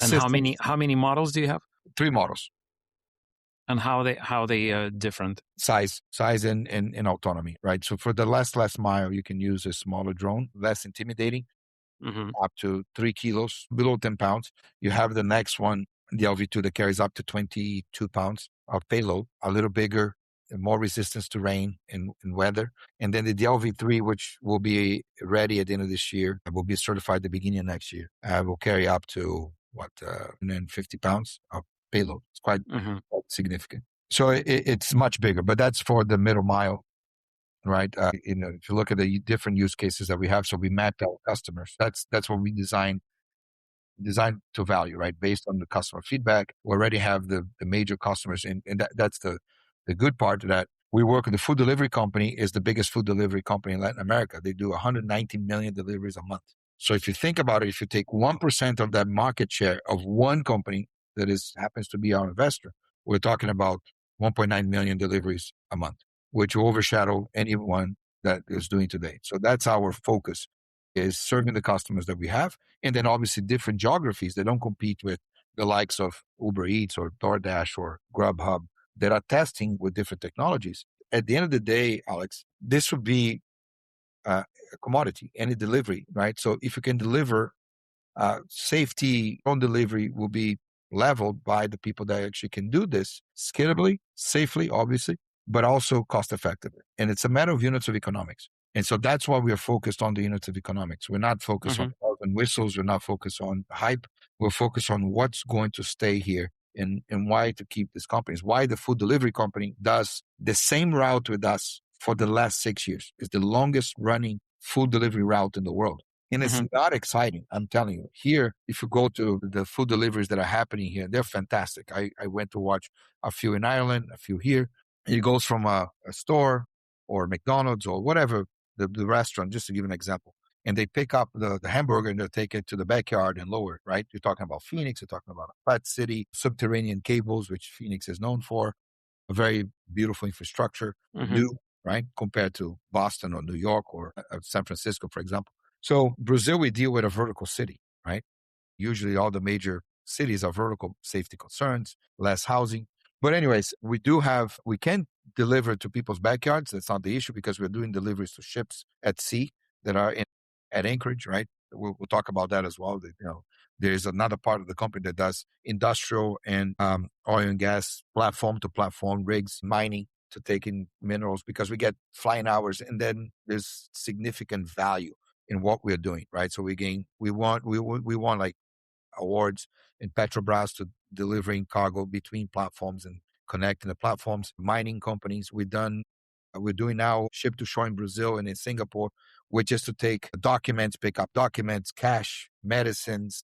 And systems. How many models do you have? 3 models. And how they different? Size and autonomy, right? So for the last mile, you can use a smaller drone, less intimidating, up to 3 kilos, below 10 pounds. You have the next one, the LV2, that carries up to 22 pounds of payload, a little bigger, and more resistance to rain and weather. And then the LV3, which will be ready at the end of this year, will be certified at the beginning of next year, will carry up to 150 pounds of payload. It's quite significant. So it's much bigger, but that's for the middle mile, right? If you look at the different use cases that we have, so we mapped our customers. That's what we designed to value, right? Based on the customer feedback. We already have the major customers, and that's the good part of that. We work with the food delivery company, is the biggest food delivery company in Latin America. They do 190 million deliveries a month. So if you think about it, if you take 1% of that market share of one company that happens to be our investor, we're talking about 1.9 million deliveries a month, which will overshadow anyone that is doing today. So that's our focus, is serving the customers that we have. And then obviously different geographies that don't compete with the likes of Uber Eats or DoorDash or Grubhub that are testing with different technologies. At the end of the day, Alex, this would be a commodity, any delivery, right? So if you can deliver, safety on delivery will be leveled by the people that actually can do this scalably, safely, obviously, but also cost effectively. And it's a matter of units of economics. And so that's why we are focused on the units of economics. We're not focused on bells and whistles. We're not focused on hype. We're focused on what's going to stay here and why to keep these companies. Why the food delivery company does the same route with us for the last 6 years. It's the longest running food delivery route in the world. And it's not exciting, I'm telling you. Here, if you go to the food deliveries that are happening here, they're fantastic. I went to watch a few in Ireland, a few here. It goes from a store or McDonald's or whatever, the restaurant, just to give an example. And they pick up the hamburger and they take it to the backyard and lower it, right? You're talking about Phoenix, you're talking about a fat city, subterranean cables, which Phoenix is known for, a very beautiful infrastructure, new, right? Compared to Boston or New York or San Francisco, for example. So Brazil, we deal with a vertical city, right? Usually all the major cities are vertical, safety concerns, less housing. But anyways, we can deliver to people's backyards. That's not the issue because we're doing deliveries to ships at sea that are at Anchorage, right? We'll talk about that as well. There's another part of the company that does industrial and oil and gas platform to platform rigs, mining to take in minerals because we get flying hours and then there's significant value in what we're doing, right? So we want like awards in Petrobras to delivering cargo between platforms and connecting the platforms. Mining companies, we're doing now ship to shore in Brazil and in Singapore, which is to take documents, pick up documents, cash, medicines,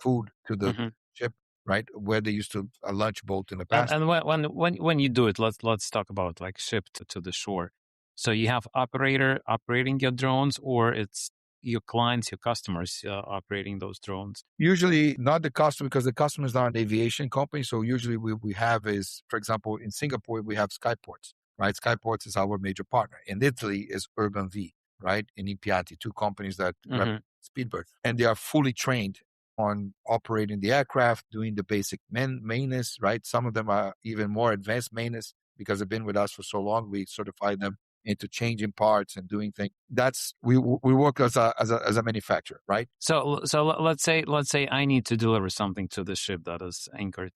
food to the ship, right? Where they used to a lunch boat in the past. And when you do it, let's talk about like shipped to the shore. So you have operator operating your drones, or it's your clients, your customers operating those drones? Usually not the customer, because the customers are an aviation company. So usually we have is, for example, in Singapore, we have Skyports, right? Skyports is our major partner. In Italy is Urban V, right? In Impianti, 2 companies that represent Speedbird. And they are fully trained on operating the aircraft, doing the basic maintenance, right? Some of them are even more advanced maintenance because they've been with us for so long. We certify them into changing parts and doing things. That's we work as a manufacturer, right? So let's say I need to deliver something to the ship that is anchored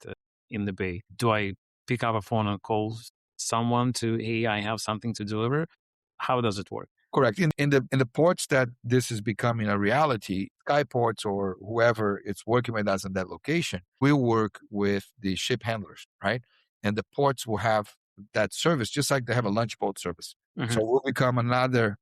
in the bay. Do I pick up a phone and call someone to, hey, I have something to deliver? How does it work? Correct. In the ports that this is becoming a reality, Skyports or whoever it's working with us in that location, we'll work with the ship handlers, right? And the ports will have that service, just like they have a lunch boat service. Mm-hmm. So we'll become another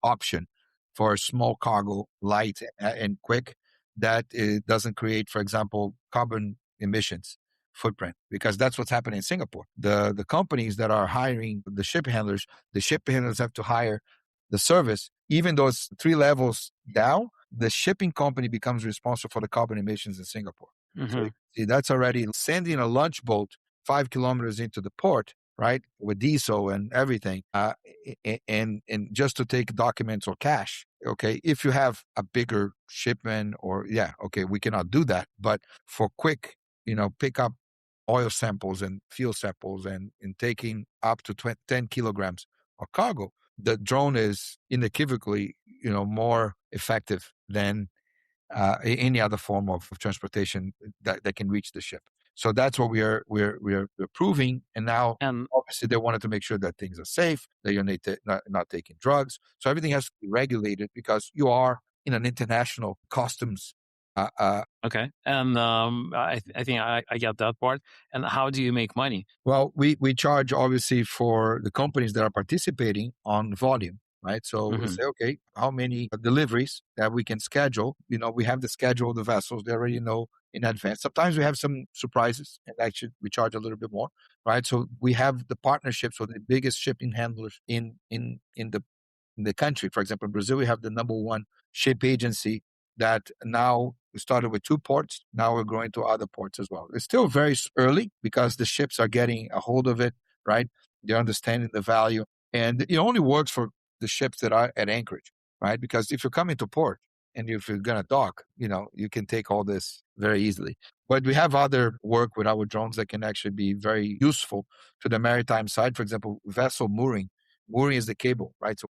option for small cargo, light and quick, that it doesn't create, for example, carbon emissions footprint, because that's what's happening in Singapore. The companies that are hiring the ship handlers have to hire the service, even though it's 3 levels down. The shipping company becomes responsible for the carbon emissions in Singapore. Mm-hmm. So see, that's already sending a lunch boat 5 kilometers into the port, right, with diesel and everything, and just to take documents or cash. Okay, if you have a bigger shipment, or we cannot do that. But for quick, pick up oil samples and fuel samples and taking up to 10 kilograms of cargo, the drone is unequivocally, more effective than any other form of transportation that can reach the ship. So that's what we're proving. And now, obviously, they wanted to make sure that things are safe, that you're not taking drugs. So everything has to be regulated because you are in an international customs. Okay. And I think I get that part. And how do you make money? Well, we charge, obviously, for the companies that are participating on volume. Right. So we say, okay, how many deliveries that we can schedule? We have the schedule of the vessels. They already know in advance. Sometimes we have some surprises, and actually we charge a little bit more. Right. So we have the partnerships with the biggest shipping handlers in the country. For example, in Brazil, we have the number 1 ship agency that now we started with 2 ports. Now we're growing to other ports as well. It's still very early because the ships are getting a hold of it. Right. They're understanding the value, and it only works for the ships that are at anchorage, right? Because if you're coming to port and if you're going to dock, you can take all this very easily. But we have other work with our drones that can actually be very useful to the maritime side. For example, vessel mooring. Mooring is the cable, right? So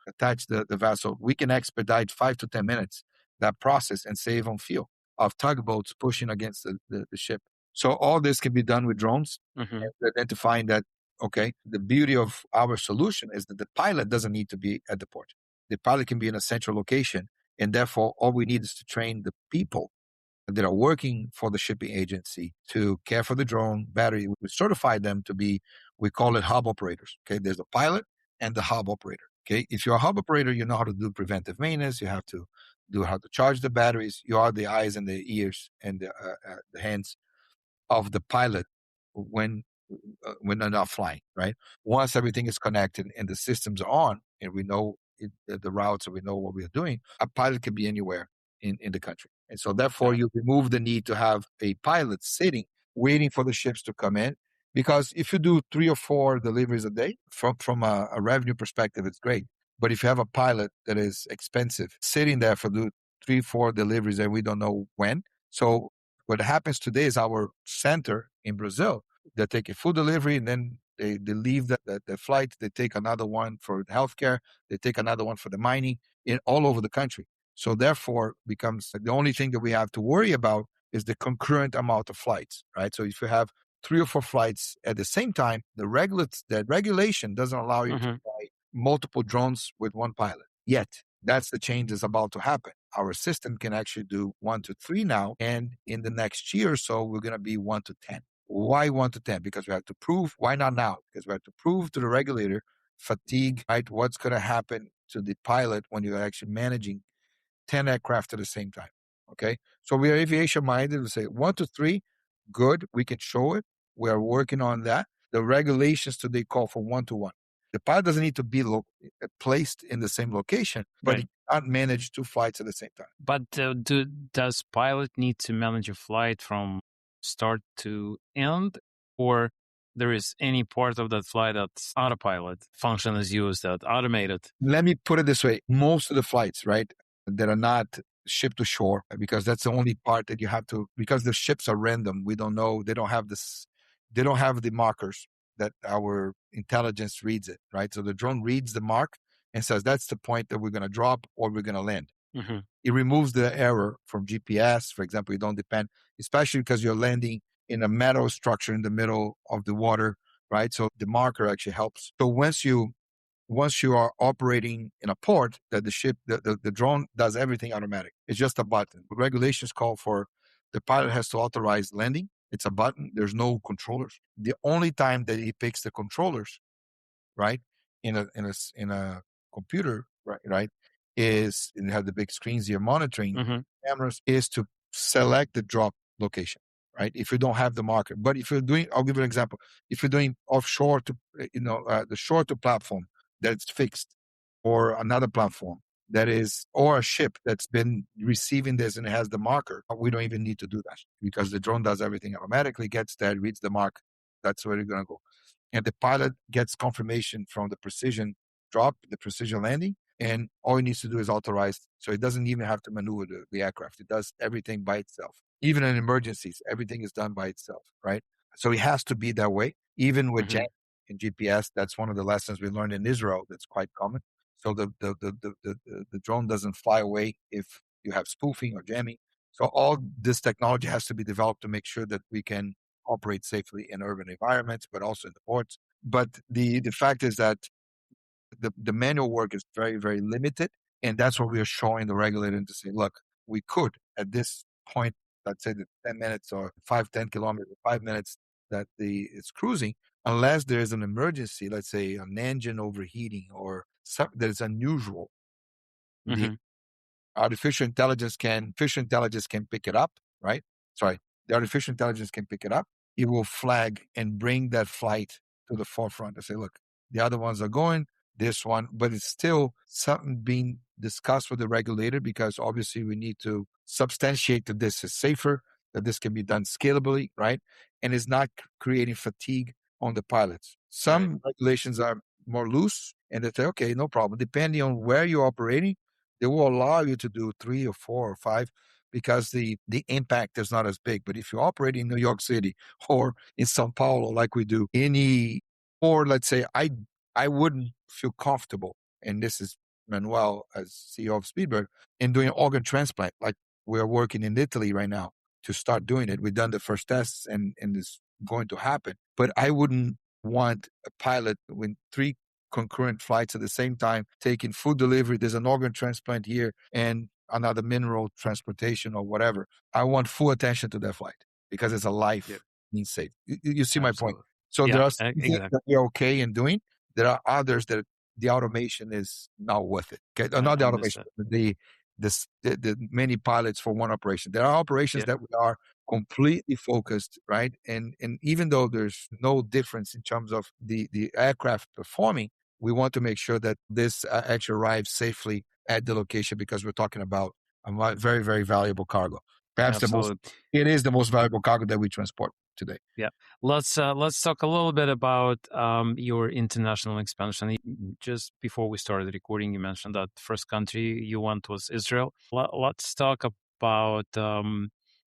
attach the vessel. We can expedite 5 to 10 minutes that process and save on fuel of tugboats pushing against the ship. So all this can be done with drones, and identifying that. Okay, the beauty of our solution is that the pilot doesn't need to be at the port. The pilot can be in a central location, and therefore all we need is to train the people that are working for the shipping agency to care for the drone battery. We certify them to be, we call it hub operators. Okay, there's a pilot and the hub operator. Okay, if you're a hub operator, you know how to do preventive maintenance. You have to do how to charge the batteries. You are the eyes and the ears and the hands of the pilot when they're not flying, right? Once everything is connected and the systems are on, and we know the routes and we know what we are doing, a pilot can be anywhere in the country. And so therefore you remove the need to have a pilot sitting, waiting for the ships to come in. Because if you do 3 or 4 deliveries a day, from a revenue perspective, it's great. But if you have a pilot that is expensive, sitting there for 3, 4 deliveries and we don't know when. So what happens today is our center in Brazil, they take a food delivery and then they leave the flight. They take another one for healthcare. They take another one for the mining all over the country. So therefore becomes the only thing that we have to worry about is the concurrent amount of flights, right? So if you have 3 or 4 flights at the same time, the regulation doesn't allow you to fly multiple drones with one pilot yet. That's the change that's about to happen. Our system can actually do 1 to 3 now, and in the next year or so, we're going to be 1 to 10. Why 1 to 10? Because we have to prove. Why not now? Because we have to prove to the regulator fatigue, right? What's going to happen to the pilot when you're actually managing 10 aircraft at the same time, okay? So we are aviation-minded. We say 1 to 3, good. We can show it. We are working on that. The regulations today call for 1 to 1. The pilot doesn't need to be placed in the same location, but he can't manage 2 flights at the same time. But does pilot need to manage a flight from start to end, or there is any part of that flight that's autopilot function is used, that automated? Let me put it this way. Most of the flights, right, that are not shipped to shore, because that's the only part that you have to, because the ships are random. We don't know. They don't have this. They don't have the markers that our intelligence reads it, right? So the drone reads the mark and says, that's the point that we're going to drop or we're going to land. Mm-hmm. It removes the error from GPS. For example, you don't depend, especially because you're landing in a metal structure in the middle of the water, right? So the marker actually helps. So once you are operating in a port, that the drone does everything automatic. It's just a button. The regulations call for the pilot has to authorize landing. It's a button. There's no controllers. The only time that he picks the controllers, right, in a computer, right, is, and have the big screens you're monitoring, cameras, is to select the drop location, right? If you don't have the marker, but if you're doing, I'll give you an example. If you're doing offshore to, the shore to platform that's fixed, or another platform that is, or a ship that's been receiving this and it has the marker, we don't even need to do that because the drone does everything automatically, gets there, reads the mark. That's where you're going to go. And the pilot gets confirmation from the precision drop, the precision landing, and all he needs to do is authorize. So it doesn't even have to maneuver the aircraft. It does everything by itself. Even in emergencies, everything is done by itself, right? So it has to be that way. Even with jamming and GPS, that's one of the lessons we learned in Israel that's quite common. So the drone doesn't fly away if you have spoofing or jamming. So all this technology has to be developed to make sure that we can operate safely in urban environments, but also in the ports. But the fact is that the manual work is very, very limited. And that's what we are showing the regulator to say, look, we could at this point, let's say the 10 minutes or 10 kilometers, 5 minutes that it's cruising, unless there is an emergency, let's say an engine overheating or something that is unusual. The artificial intelligence can pick it up, right? Sorry, the artificial intelligence can pick it up. It will flag and bring that flight to the forefront and say, look, the other ones are going, this one, but it's still something being discussed with the regulator, because obviously we need to substantiate that this is safer, that this can be done scalably, right? And is not creating fatigue on the pilots. Some regulations are more loose, and they say, okay, no problem. Depending on where you're operating, they will allow you to do 3 or 4 or 5 because the impact is not as big. But if you operate in New York City or in Sao Paulo, like we do, or let's say I wouldn't feel comfortable, and this is Manuel as CEO of Speedbird, in doing organ transplant. Like we're working in Italy right now to start doing it. We've done the first tests and it's going to happen. But I wouldn't want a pilot with 3 concurrent flights at the same time, taking food delivery. There's an organ transplant here and another mineral transportation or whatever. I want full attention to that flight because it's a life needs safe. You see my point? So there are some things that we're okay in doing. There are others that the automation is not worth it. Okay? Not the automation, the many pilots for one operation. There are operations that we are completely focused, right? And even though there's no difference in terms of the aircraft performing, we want to make sure that this actually arrives safely at the location, because we're talking about a very, very valuable cargo. Perhaps it is the most valuable cargo that we transport today. Yeah. Let's talk a little bit about your international expansion. Just before we started recording, you mentioned that first country you went was Israel. Let's talk about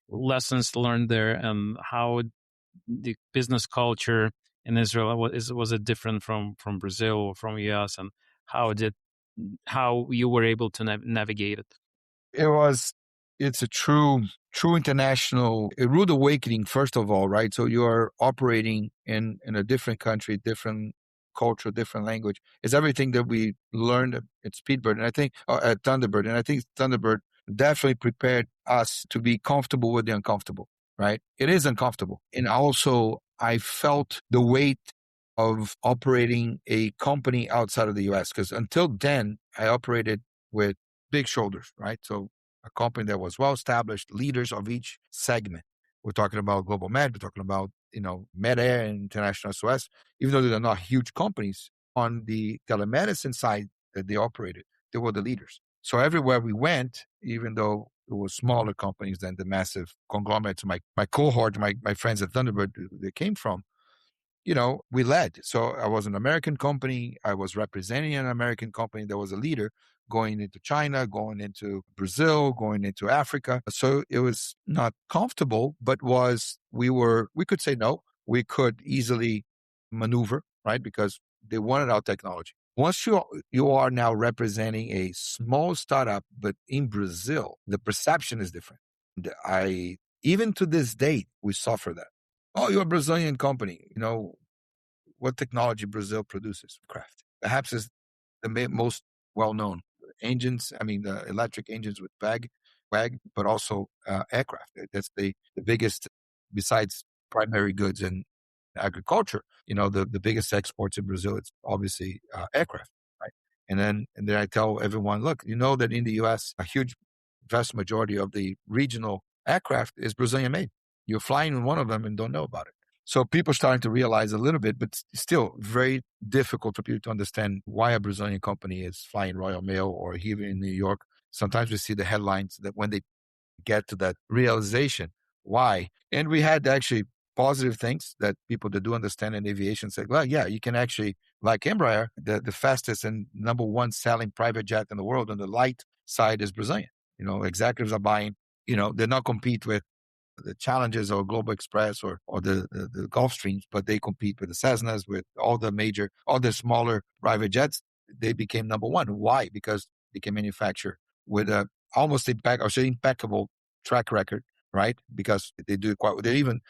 lessons learned there and how the business culture in Israel was it different from Brazil or from US, and how you were able to navigate it? It's a true international, a rude awakening, first of all, right? So you are operating in a different country, different culture, different language. It's everything that we learned at Speedbird, and I think at Thunderbird, and I think Thunderbird definitely prepared us to be comfortable with the uncomfortable, right? It is uncomfortable. And also I felt the weight of operating a company outside of the US, because until then I operated with big shoulders, right? So a company that was well-established, leaders of each segment. We're talking about Global Med, we're talking about, MedAir and International SOS, even though they're not huge companies. On the telemedicine side that they operated, they were the leaders. So everywhere we went, even though it was smaller companies than the massive conglomerates, my cohort, my friends at Thunderbird, they came from, we led. So I was an American company. I was representing an American company that was a leader going into China, going into Brazil, going into Africa. So it was not comfortable, but we could say no. We could easily maneuver, right? Because they wanted our technology. Once you are now representing a small startup, but in Brazil, the perception is different. Even to this date, we suffer that. Oh, you're a Brazilian company. What technology Brazil produces? Craft. Perhaps is the most well-known engines. I mean, the electric engines with WAG, but also aircraft. That's the biggest, besides primary goods and agriculture. The biggest exports in Brazil, it's obviously aircraft, right? And then I tell everyone, look, that in the U.S., a huge, vast majority of the regional aircraft is Brazilian made. You're flying in one of them and don't know about it. So people are starting to realize a little bit, but still very difficult for people to understand why a Brazilian company is flying Royal Mail or here in New York. Sometimes we see the headlines that when they get to that realization, why? And we had actually positive things that people that do understand in aviation say, well, yeah, you can actually, like Embraer, the fastest and number one selling private jet in the world on the light side is Brazilian. Executives are buying, they're not compete with the Challenges or Global Express or the Gulfstreams, but they compete with the Cessnas, with all the smaller private jets. They became number one. Why? Because they can manufacture with a almost impeccable track record, right? Because they even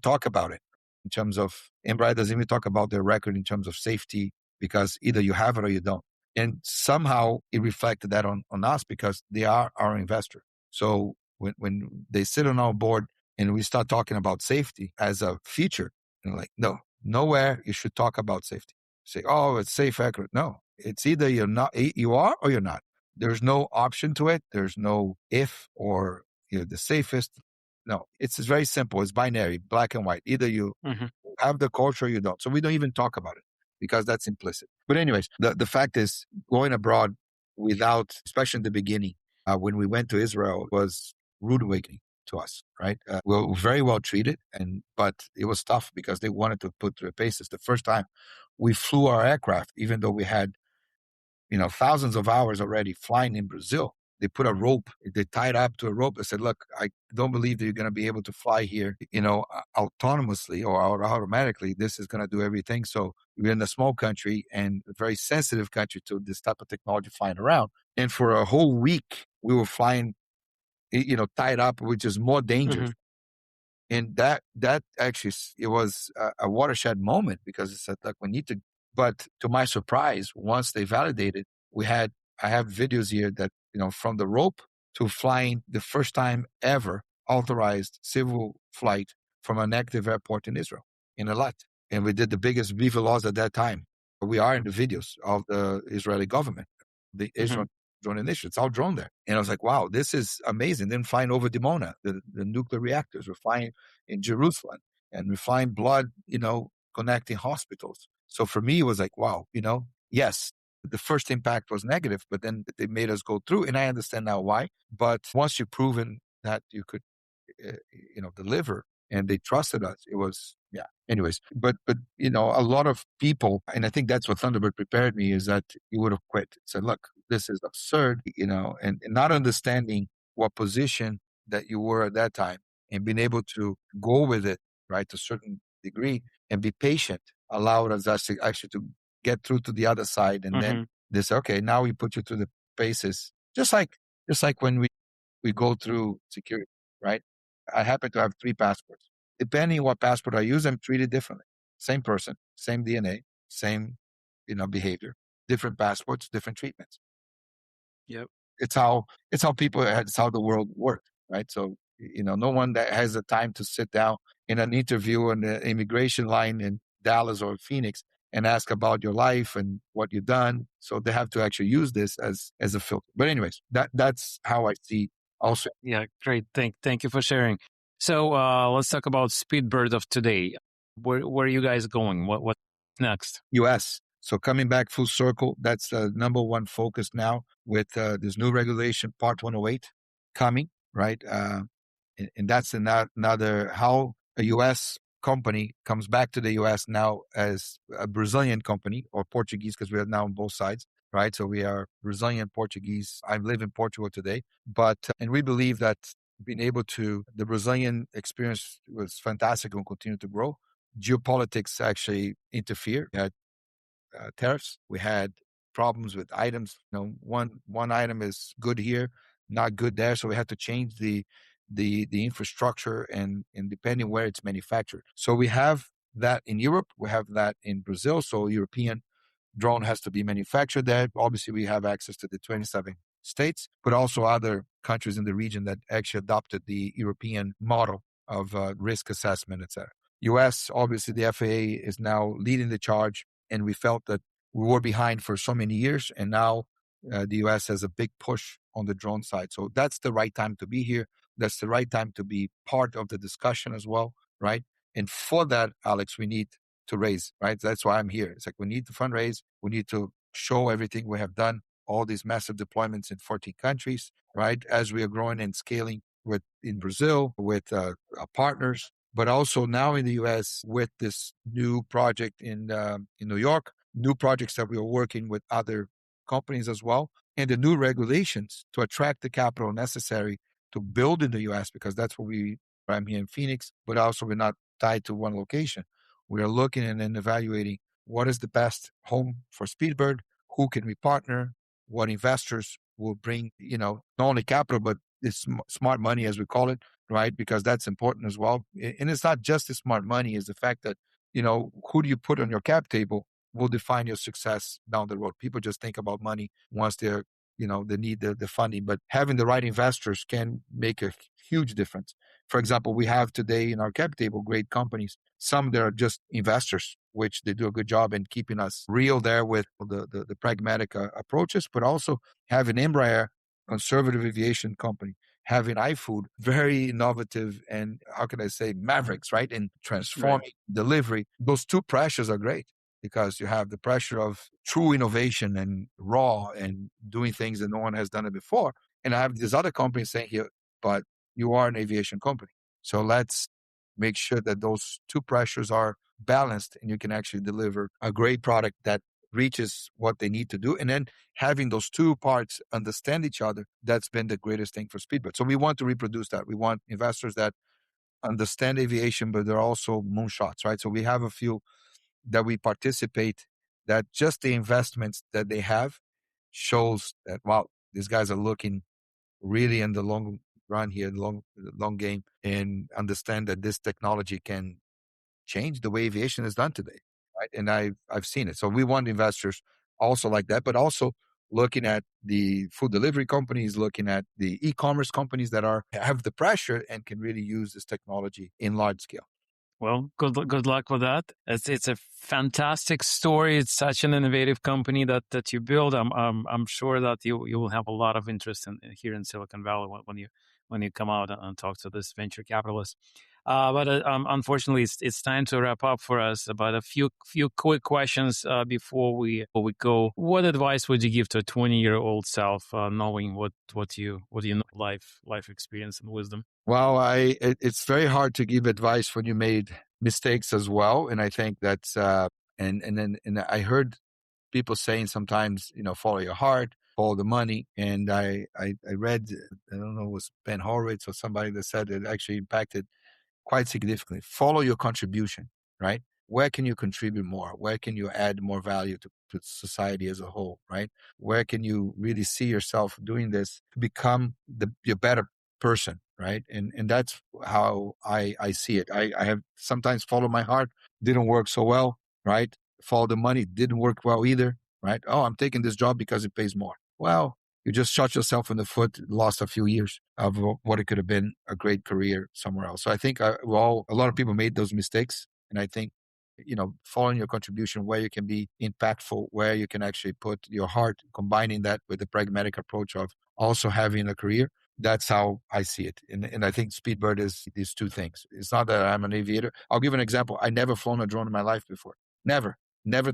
talk about it in terms of, Embraer doesn't even talk about their record in terms of safety, because either you have it or you don't. And somehow it reflected that on us because they are our investor. So when they sit on our board and we start talking about safety as a feature, and like, no, nowhere you should talk about safety. Say, oh, it's safe, accurate. No, it's either you are or you're not. There's no option to it. There's no if or you're the safest. No, it's very simple. It's binary, black and white. Either you have the culture or you don't. So we don't even talk about it because that's implicit. But anyways, the fact is, going abroad without, especially in the beginning, when we went to Israel, was rude awakening to us, right? We were very well treated, but it was tough because they wanted to put through paces. The first time we flew our aircraft, even though we had, thousands of hours already flying in Brazil, they put a rope, they tied up to a rope. They said, look, I don't believe that you're going to be able to fly here, autonomously or automatically. This is going to do everything. So we're in a small country and a very sensitive country to this type of technology flying around. And for a whole week, we were flying, tied up, which is more dangerous. And that actually, it was a watershed moment because it said, look, we need to, but to my surprise, once they validated, I have videos here that, from the rope to flying the first time ever authorized civil flight from an active airport in Israel, in Eilat. And we did the biggest Viva laws at that time. We are in the videos of the Israeli government, the Israel drone initiative. It's all drone there. And I was like, wow, this is amazing. Then flying over Dimona, the nuclear reactors. We're flying in Jerusalem and we're flying blood, connecting hospitals. So for me, it was like, wow, yes, the first impact was negative, but then they made us go through. And I understand now why. But once you've proven that you could, deliver, and they trusted us, it was, yeah. Anyways, but a lot of people, and I think that's what Thunderbird prepared me, is that you would have quit. Said, look, this is absurd, and not understanding what position that you were at that time and being able to go with it, right, to a certain degree and be patient allowed us actually to get through to the other side. And then they say, okay, now we put you through the paces. Just like when we go through security, right? I happen to have 3 passports. Depending on what passport I use, I'm treated differently. Same person, same DNA, same, behavior, different passports, different treatments. Yep. It's how the world works, right? So, no one that has the time to sit down in an interview on the immigration line in Dallas or Phoenix and ask about your life and what you've done. So they have to actually use this as a filter. But anyways, that's how I see also. Yeah, great. Thank you for sharing. So let's talk about Speedbird of today. Where are you guys going? What's next? US. So coming back full circle, that's the number one focus now with this new regulation, Part 108, coming, right? And that's another how a US company comes back to the US now as a Brazilian company, or Portuguese, because we are now on both sides, right? So we are Brazilian, Portuguese. I live in Portugal today, and we believe that the Brazilian experience was fantastic and will continue to grow. Geopolitics actually interfere. We had tariffs. We had problems with items. One item is good here, not good there. So we had to change the infrastructure and depending where it's manufactured. So we have that in Europe. We have that in Brazil. So European drone has to be manufactured there. Obviously, we have access to the 27 states, but also other countries in the region that actually adopted the European model of risk assessment, etc. US, obviously, the FAA is now leading the charge, and we felt that we were behind for so many years, and now the US has a big push on the drone side. So that's the right time to be here. That's the right time to be part of the discussion as well, right? And for that, Alex, we need to raise, right? That's why I'm here. It's like we need to fundraise. We need to show everything we have done, all these massive deployments in 14 countries, right? As we are growing and scaling in Brazil with partners, but also now in the US with this new project in New York, new projects that we are working with other companies as well, and the new regulations to attract the capital necessary to build in the US, because that's what I'm here in Phoenix, but also we're not tied to one location. We are looking and then evaluating what is the best home for Speedbird, who can we partner, what investors will bring, not only capital, but this smart money, as we call it, right? Because that's important as well. And it's not just the smart money, it's the fact that, who do you put on your cap table will define your success down the road. People just think about money once they're, they need the funding, but having the right investors can make a huge difference. For example, we have today in our cap table great companies. Some that are just investors, which they do a good job in keeping us real there with the pragmatic approaches, but also having Embraer, conservative aviation company, having iFood, very innovative and how can I say mavericks, right? In transforming delivery. Those two pressures are great because you have the pressure of true innovation and raw and doing things that no one has done it before. And I have these other companies saying here, but you are an aviation company. So let's make sure that those two pressures are balanced and you can actually deliver a great product that reaches what they need to do. And then having those two parts understand each other, that's been the greatest thing for Speedbird. So we want to reproduce that. We want investors that understand aviation, but they're also moonshots, right? So we have a few that we participate that just the investments that they have shows that, wow, these guys are looking really in the long run here, long game, and understand that this technology can change the way aviation is done today, right? And I've seen it. So we want investors also like that, but also looking at the food delivery companies, looking at the e-commerce companies that have the pressure and can really use this technology in large scale. Well, good luck with that. It's a fantastic story. It's such an innovative company that you build. I'm sure that you will have a lot of interest here in Silicon Valley when you come out and talk to this venture capitalist. But unfortunately, it's time to wrap up for us. But a few quick questions before we go. What advice would you give to a 20-year-old self, knowing what you know, life experience and wisdom? Well, it's very hard to give advice when you made mistakes as well, and I think that's and I heard people saying sometimes, follow your heart, follow the money, and I read, I don't know, it was Ben Horowitz or somebody that said it actually impacted quite significantly. Follow your contribution, right? Where can you contribute more? Where can you add more value to society as a whole, right? Where can you really see yourself doing this to become your better person, right? And that's how I see it. I have sometimes followed my heart, didn't work so well, right? Follow the money, didn't work well either, right? Oh, I'm taking this job because it pays more. Well, you just shot yourself in the foot, lost a few years of what it could have been a great career somewhere else. So I think a lot of people made those mistakes. And I think, following your contribution, where you can be impactful, where you can actually put your heart, combining that with the pragmatic approach of also having a career. That's how I see it. And I think Speedbird is these two things. It's not that I'm an aviator. I'll give an example. I never flown a drone in my life before. Never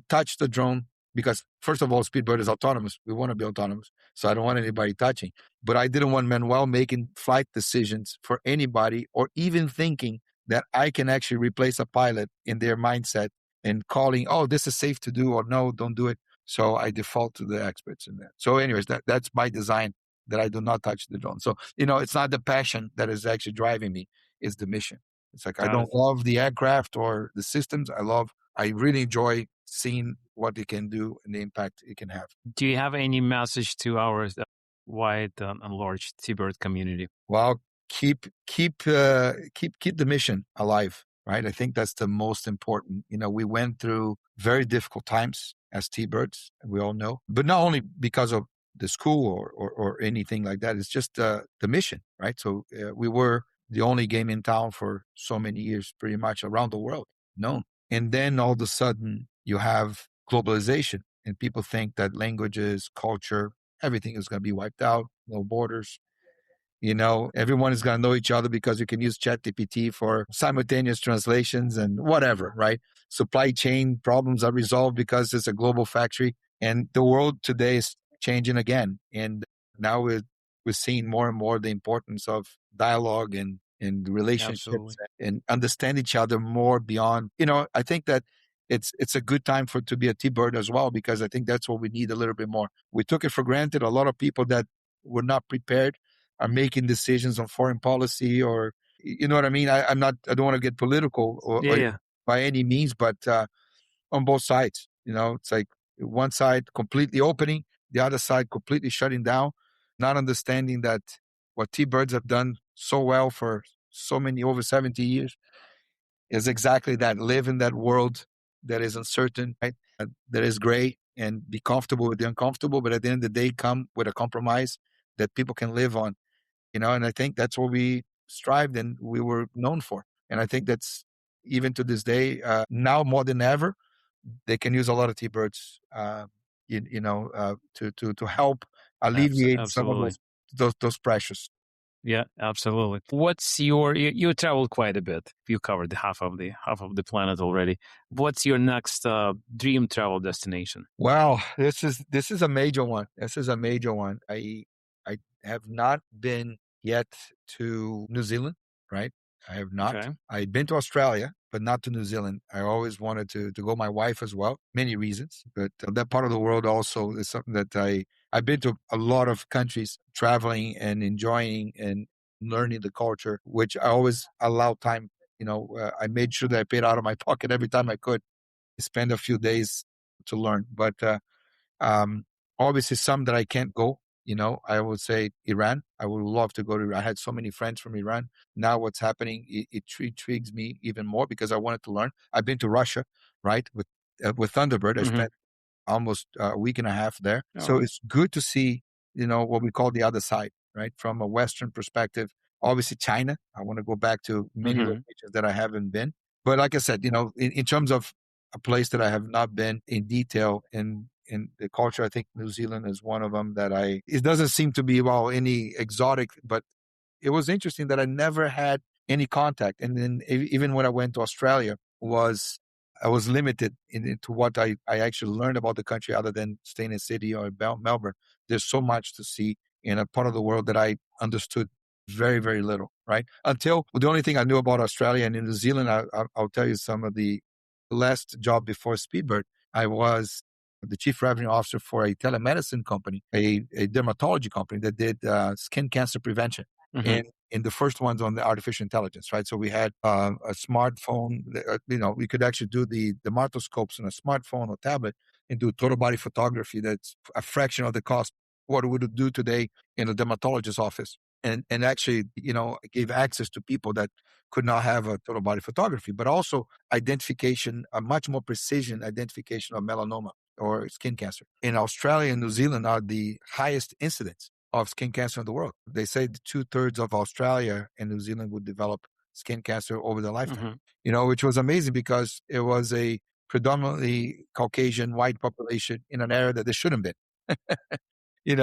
touched a drone. Because first of all, Speedbird is autonomous. We want to be autonomous. So I don't want anybody touching. But I didn't want Manuel making flight decisions for anybody or even thinking that I can actually replace a pilot in their mindset and calling, oh, this is safe to do, or no, don't do it. So I default to the experts in that. So anyways, that's by design, that I do not touch the drone. So, it's not the passion that is actually driving me, it's the mission. It's like, I don't love the aircraft or the systems. I really enjoy seeing what it can do and the impact it can have. Do you have any message to our wide and large T-Bird community? Well, keep the mission alive, right? I think that's the most important. We went through very difficult times as T-Birds, we all know, but not only because of the school or anything like that. It's just the mission, right? So we were the only game in town for so many years, pretty much around the world, known. And then all of a sudden you have globalization, and people think that languages, culture, everything is going to be wiped out, no borders. Everyone is going to know each other because you can use ChatGPT for simultaneous translations and whatever, right? Supply chain problems are resolved because it's a global factory. And the world today is changing again. And now we're seeing more and more the importance of dialogue and relationships. Absolutely. And understand each other more beyond. I think that it's a good time to be a T-Bird as well, because I think that's what we need a little bit more. We took it for granted. A lot of people that were not prepared are making decisions on foreign policy, or you know what I mean? I don't want to get political or by any means, but on both sides, it's like one side completely opening, the other side completely shutting down, not understanding that what T-Birds have done so well for so many, over 70 years, is exactly that. Live in that world that is uncertain, right? That is gray, and be comfortable with the uncomfortable, but at the end of the day, come with a compromise that people can live on. And I think that's what we strived and we were known for. And I think that's, even to this day, now more than ever, they can use a lot of T-Birds, to help alleviate some of those pressures. Yeah, absolutely. What's you traveled quite a bit. You covered half of the planet already. What's your next dream travel destination? Well, this is a major one. I have not been yet to New Zealand, right? I have not. Okay. I've been to Australia, but not to New Zealand. I always wanted to go. My wife as well, many reasons, but that part of the world also is something that I've been to a lot of countries, traveling and enjoying and learning the culture, which I always allow time. I made sure that I paid out of my pocket every time I could spend a few days to learn, but obviously some that I can't go. I would say Iran. I would love to go to Iran. I had so many friends from Iran. Now what's happening, it intrigues me even more because I wanted to learn. I've been to Russia, right? With Thunderbird. I spent almost a week and a half there. Oh. So it's good to see, what we call the other side, right? From a Western perspective. Obviously China. I want to go back to many locations that I haven't been. But like I said, in terms of a place that I have not been in detail in the culture, I think New Zealand is one of them that it doesn't seem to be, any exotic, but it was interesting that I never had any contact. And then even when I went to Australia, I was limited into what I actually learned about the country other than staying in Sydney or Melbourne. There's so much to see in a part of the world that I understood very, very little, right? Until the only thing I knew about Australia and in New Zealand, I'll tell you some of the last job before Speedbird, I was the chief revenue officer for a telemedicine company, a dermatology company that did skin cancer prevention. And the first ones on the artificial intelligence, right? So we had a smartphone, we could actually do the dermatoscopes on a smartphone or tablet and do total body photography. That's a fraction of the cost what it would do today in a dermatologist's office. And actually, gave access to people that could not have a total body photography, but also identification, a much more precision identification of melanoma or skin cancer. In Australia and New Zealand are the highest incidence of skin cancer in the world. They say 2/3 of Australia and New Zealand would develop skin cancer over their lifetime, which was amazing because it was a predominantly Caucasian white population in an area that they shouldn't have been.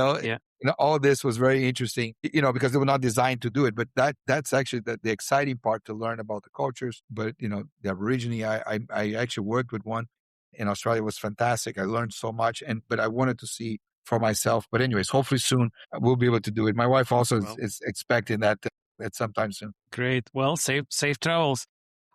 All this was very interesting, because they were not designed to do it. But that's actually the exciting part, to learn about the cultures. But, the Aborigine, I actually worked with one in Australia. It was fantastic. I learned so much, but I wanted to see for myself. But anyways, hopefully soon we'll be able to do it. My wife also is expecting that at sometime soon. Great. Well, safe travels.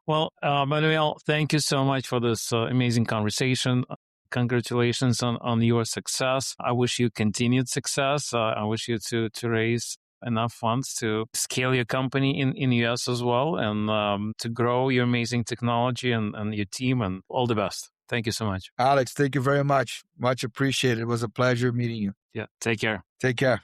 Well, Manuel, thank you so much for this amazing conversation. Congratulations on your success. I wish you continued success. I wish you to raise enough funds to scale your company in US as well, and to grow your amazing technology and your team, and all the best. Thank you so much. Alex, thank you very much. Much appreciated. It was a pleasure meeting you. Yeah, take care. Take care.